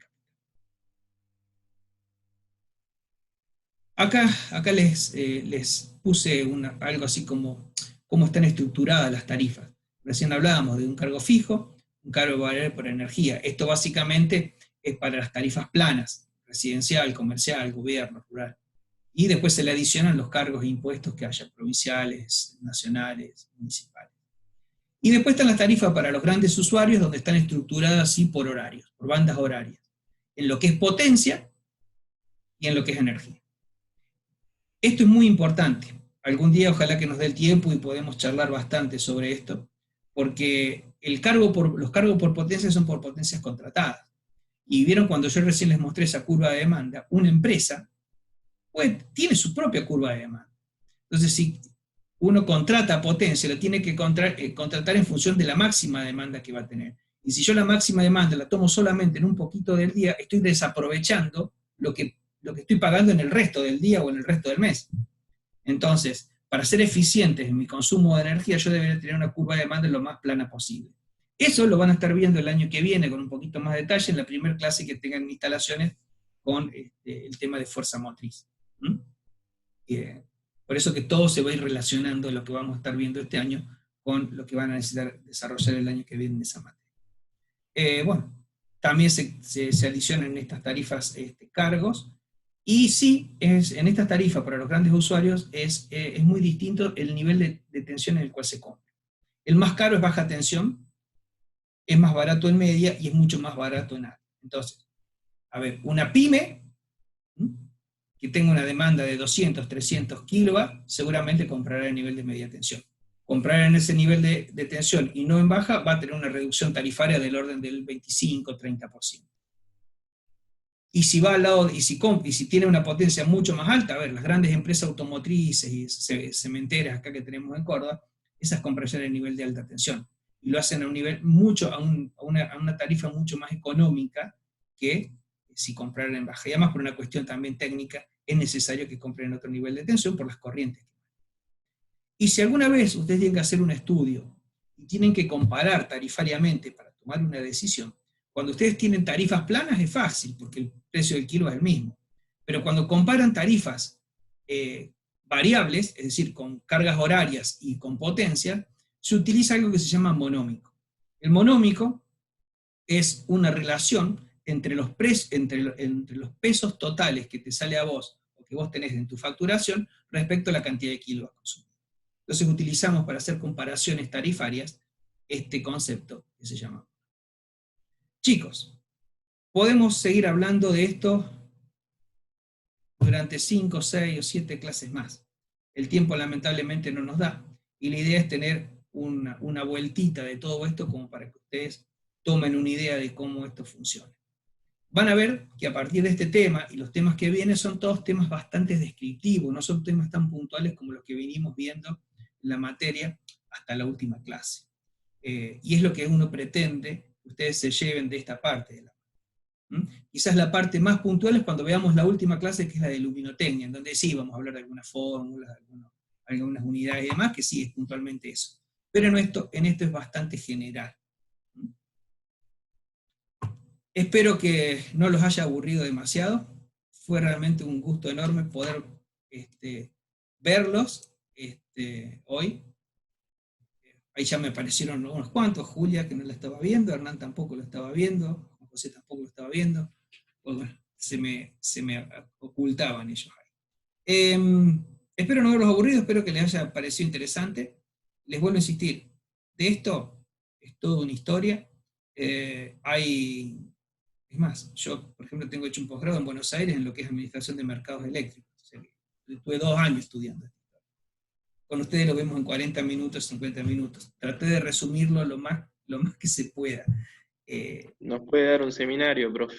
capital. Acá les puse algo así como cómo están estructuradas las tarifas. Recién hablábamos de un cargo fijo, un cargo variable por energía. Esto básicamente es para las tarifas planas, residencial, comercial, gobierno, rural. Y después se le adicionan los cargos e impuestos que haya, provinciales, nacionales, municipales. Y después están las tarifas para los grandes usuarios, donde están estructuradas así por horarios, por bandas horarias, en lo que es potencia y en lo que es energía. Esto es muy importante. Algún día ojalá que nos dé el tiempo y podemos charlar bastante sobre esto, porque los cargos por potencia son por potencias contratadas. Y vieron cuando yo recién les mostré esa curva de demanda, una empresa pues, tiene su propia curva de demanda. Entonces, si uno contrata potencia, lo tiene que contratar en función de la máxima demanda que va a tener. Y si yo la máxima demanda la tomo solamente en un poquito del día, estoy desaprovechando lo que estoy pagando en el resto del día o en el resto del mes. Entonces, para ser eficientes en mi consumo de energía, yo debería tener una curva de demanda lo más plana posible. Eso lo van a estar viendo el año que viene con un poquito más de detalle en la primera clase que tengan instalaciones con el tema de fuerza motriz. Por eso que todo se va a ir relacionando lo que vamos a estar viendo este año con lo que van a necesitar desarrollar el año que viene en esa materia. Bueno, también se adicionan en estas tarifas cargos, y sí, en estas tarifas para los grandes usuarios es muy distinto el nivel de tensión en el cual se compra. El más caro es baja tensión, es más barato en media y es mucho más barato en alta. Entonces, a ver, una pyme que tenga una demanda de 200, 300 kilowatts, seguramente comprará el nivel de media tensión. comprar en ese nivel de tensión y no en baja, va a tener una reducción tarifaria del orden del 25-30%. Y si va al lado, y si tiene una potencia mucho más alta, a ver, las grandes empresas automotrices y cementeras acá que tenemos en Córdoba, esas compran ya en el nivel de alta tensión. Y lo hacen a un nivel a una tarifa mucho más económica que si compraran en baja. Y además, por una cuestión también técnica, es necesario que compren en otro nivel de tensión por las corrientes. Y si alguna vez ustedes tienen que hacer un estudio y tienen que comparar tarifariamente para tomar una decisión, cuando ustedes tienen tarifas planas es fácil, porque el precio del kilo es el mismo. Pero cuando comparan tarifas variables, es decir, con cargas horarias y con potencia, se utiliza algo que se llama monómico. El monómico es una relación entre los pesos totales que te sale a vos, o que vos tenés en tu facturación, respecto a la cantidad de kilos a consumir. Entonces utilizamos para hacer comparaciones tarifarias este concepto que se llama. Chicos, podemos seguir hablando de esto durante 5, 6 o 7 clases más. El tiempo lamentablemente no nos da, y la idea es tener una vueltita de todo esto como para que ustedes tomen una idea de cómo esto funciona. Van a ver que a partir de este tema, y los temas que vienen son todos temas bastante descriptivos, no son temas tan puntuales como los que venimos viendo en la materia hasta la última clase. Y es lo que uno pretende que ustedes se lleven de esta parte de la Quizás la parte más puntual es cuando veamos la última clase, que es la de luminotecnia, en donde sí vamos a hablar de algunas fórmulas, algunas unidades y demás, que sí es puntualmente eso. Pero en esto es bastante general. Espero que no los haya aburrido demasiado. Fue realmente un gusto enorme poder verlos hoy. Ahí ya me aparecieron unos cuantos, Julia, que no la estaba viendo, Hernán tampoco lo estaba viendo, Juan José tampoco lo estaba viendo. Pues bueno, se me ocultaban ellos ahí. Espero no haberlos aburrido, espero que les haya parecido interesante. Les vuelvo a insistir, de esto es toda una historia. Es más, yo, por ejemplo, tengo hecho un posgrado en Buenos Aires en lo que es administración de mercados eléctricos. O sea, estuve 2 años estudiando. Con ustedes lo vemos en 40 minutos, 50 minutos. Traté de resumirlo lo más que se pueda. Nos puede dar un seminario, profe.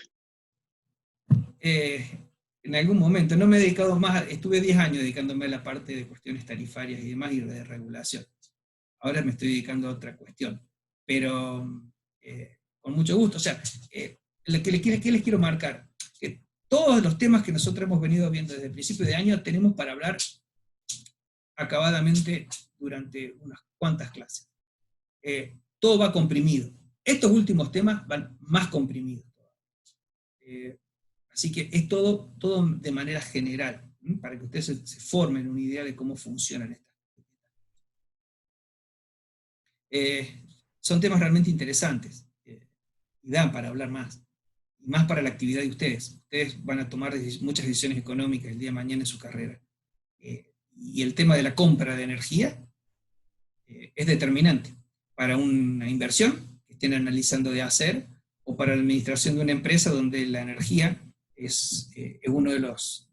En algún momento, no me he dedicado más, estuve 10 años dedicándome a la parte de cuestiones tarifarias y demás, y de regulación. Ahora me estoy dedicando a otra cuestión. Pero con mucho gusto. O sea, ¿qué les quiero marcar? Que todos los temas que nosotros hemos venido viendo desde el principio de año tenemos para hablar acabadamente durante unas cuantas clases. Todo va comprimido. Estos últimos temas van más comprimidos. Así que es todo de manera general, para que ustedes se formen una idea de cómo funcionan estas. Son temas realmente interesantes, y dan para hablar más, y más para la actividad de ustedes. Ustedes van a tomar muchas decisiones económicas el día de mañana en su carrera. Y el tema de la compra de energía es determinante para una inversión que estén analizando de hacer, o para la administración de una empresa donde la energía es uno de los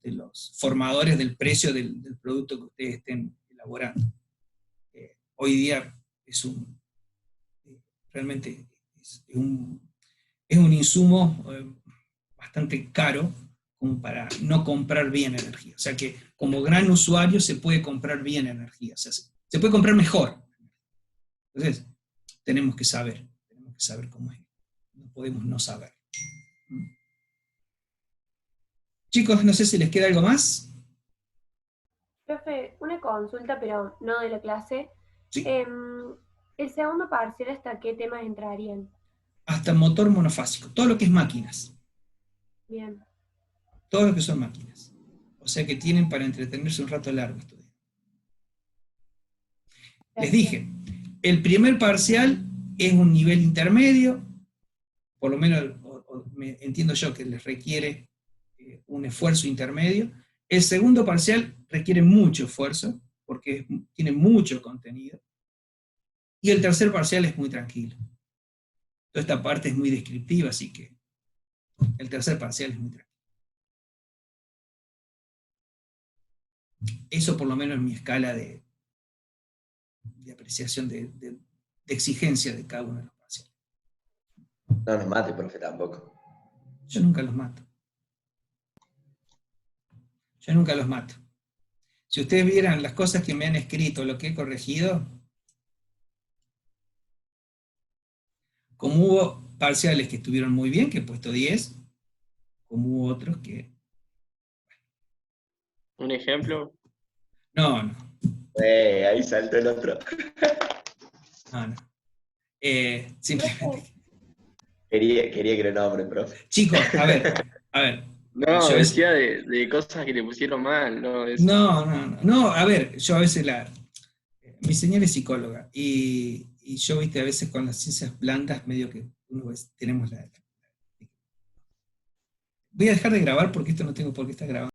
formadores del precio del producto que ustedes estén elaborando. Hoy día realmente es un insumo bastante caro como para no comprar bien energía. O sea que como gran usuario se puede comprar bien energía, o sea, se puede comprar mejor. Entonces, tenemos que saber cómo es. No podemos no saber. Chicos, no sé si les queda algo más. Profe, una consulta, pero no de la clase. Sí. ¿El segundo parcial hasta qué temas entrarían? Hasta motor monofásico, todo lo que es máquinas. Bien. Todo lo que son máquinas. O sea que tienen para entretenerse un rato largo estudiando. Les dije, el primer parcial es un nivel intermedio, por lo menos entiendo yo que les requiere un esfuerzo intermedio. El segundo parcial requiere mucho esfuerzo, porque tiene mucho contenido. Y el tercer parcial es muy tranquilo. Toda esta parte es muy descriptiva, así que el tercer parcial es muy tranquilo. Eso por lo menos en mi escala de de apreciación, de exigencia de cada uno de los pacientes. No nos mate, profe, tampoco. Yo nunca los mato. Yo nunca los mato. Si ustedes vieran las cosas que me han escrito, lo que he corregido, como hubo parciales que estuvieron muy bien, que he puesto 10, como hubo otros que... ¿Un ejemplo? No. Ahí saltó el otro. No. Simplemente... Quería que lo nombre, profe. Chicos, a ver. No, yo decía de cosas que le pusieron mal, ¿no? No, a ver, yo a veces mi señora es psicóloga, y yo, viste, a veces con las ciencias blandas, medio que tenemos Voy a dejar de grabar porque esto no tengo por qué estar grabando.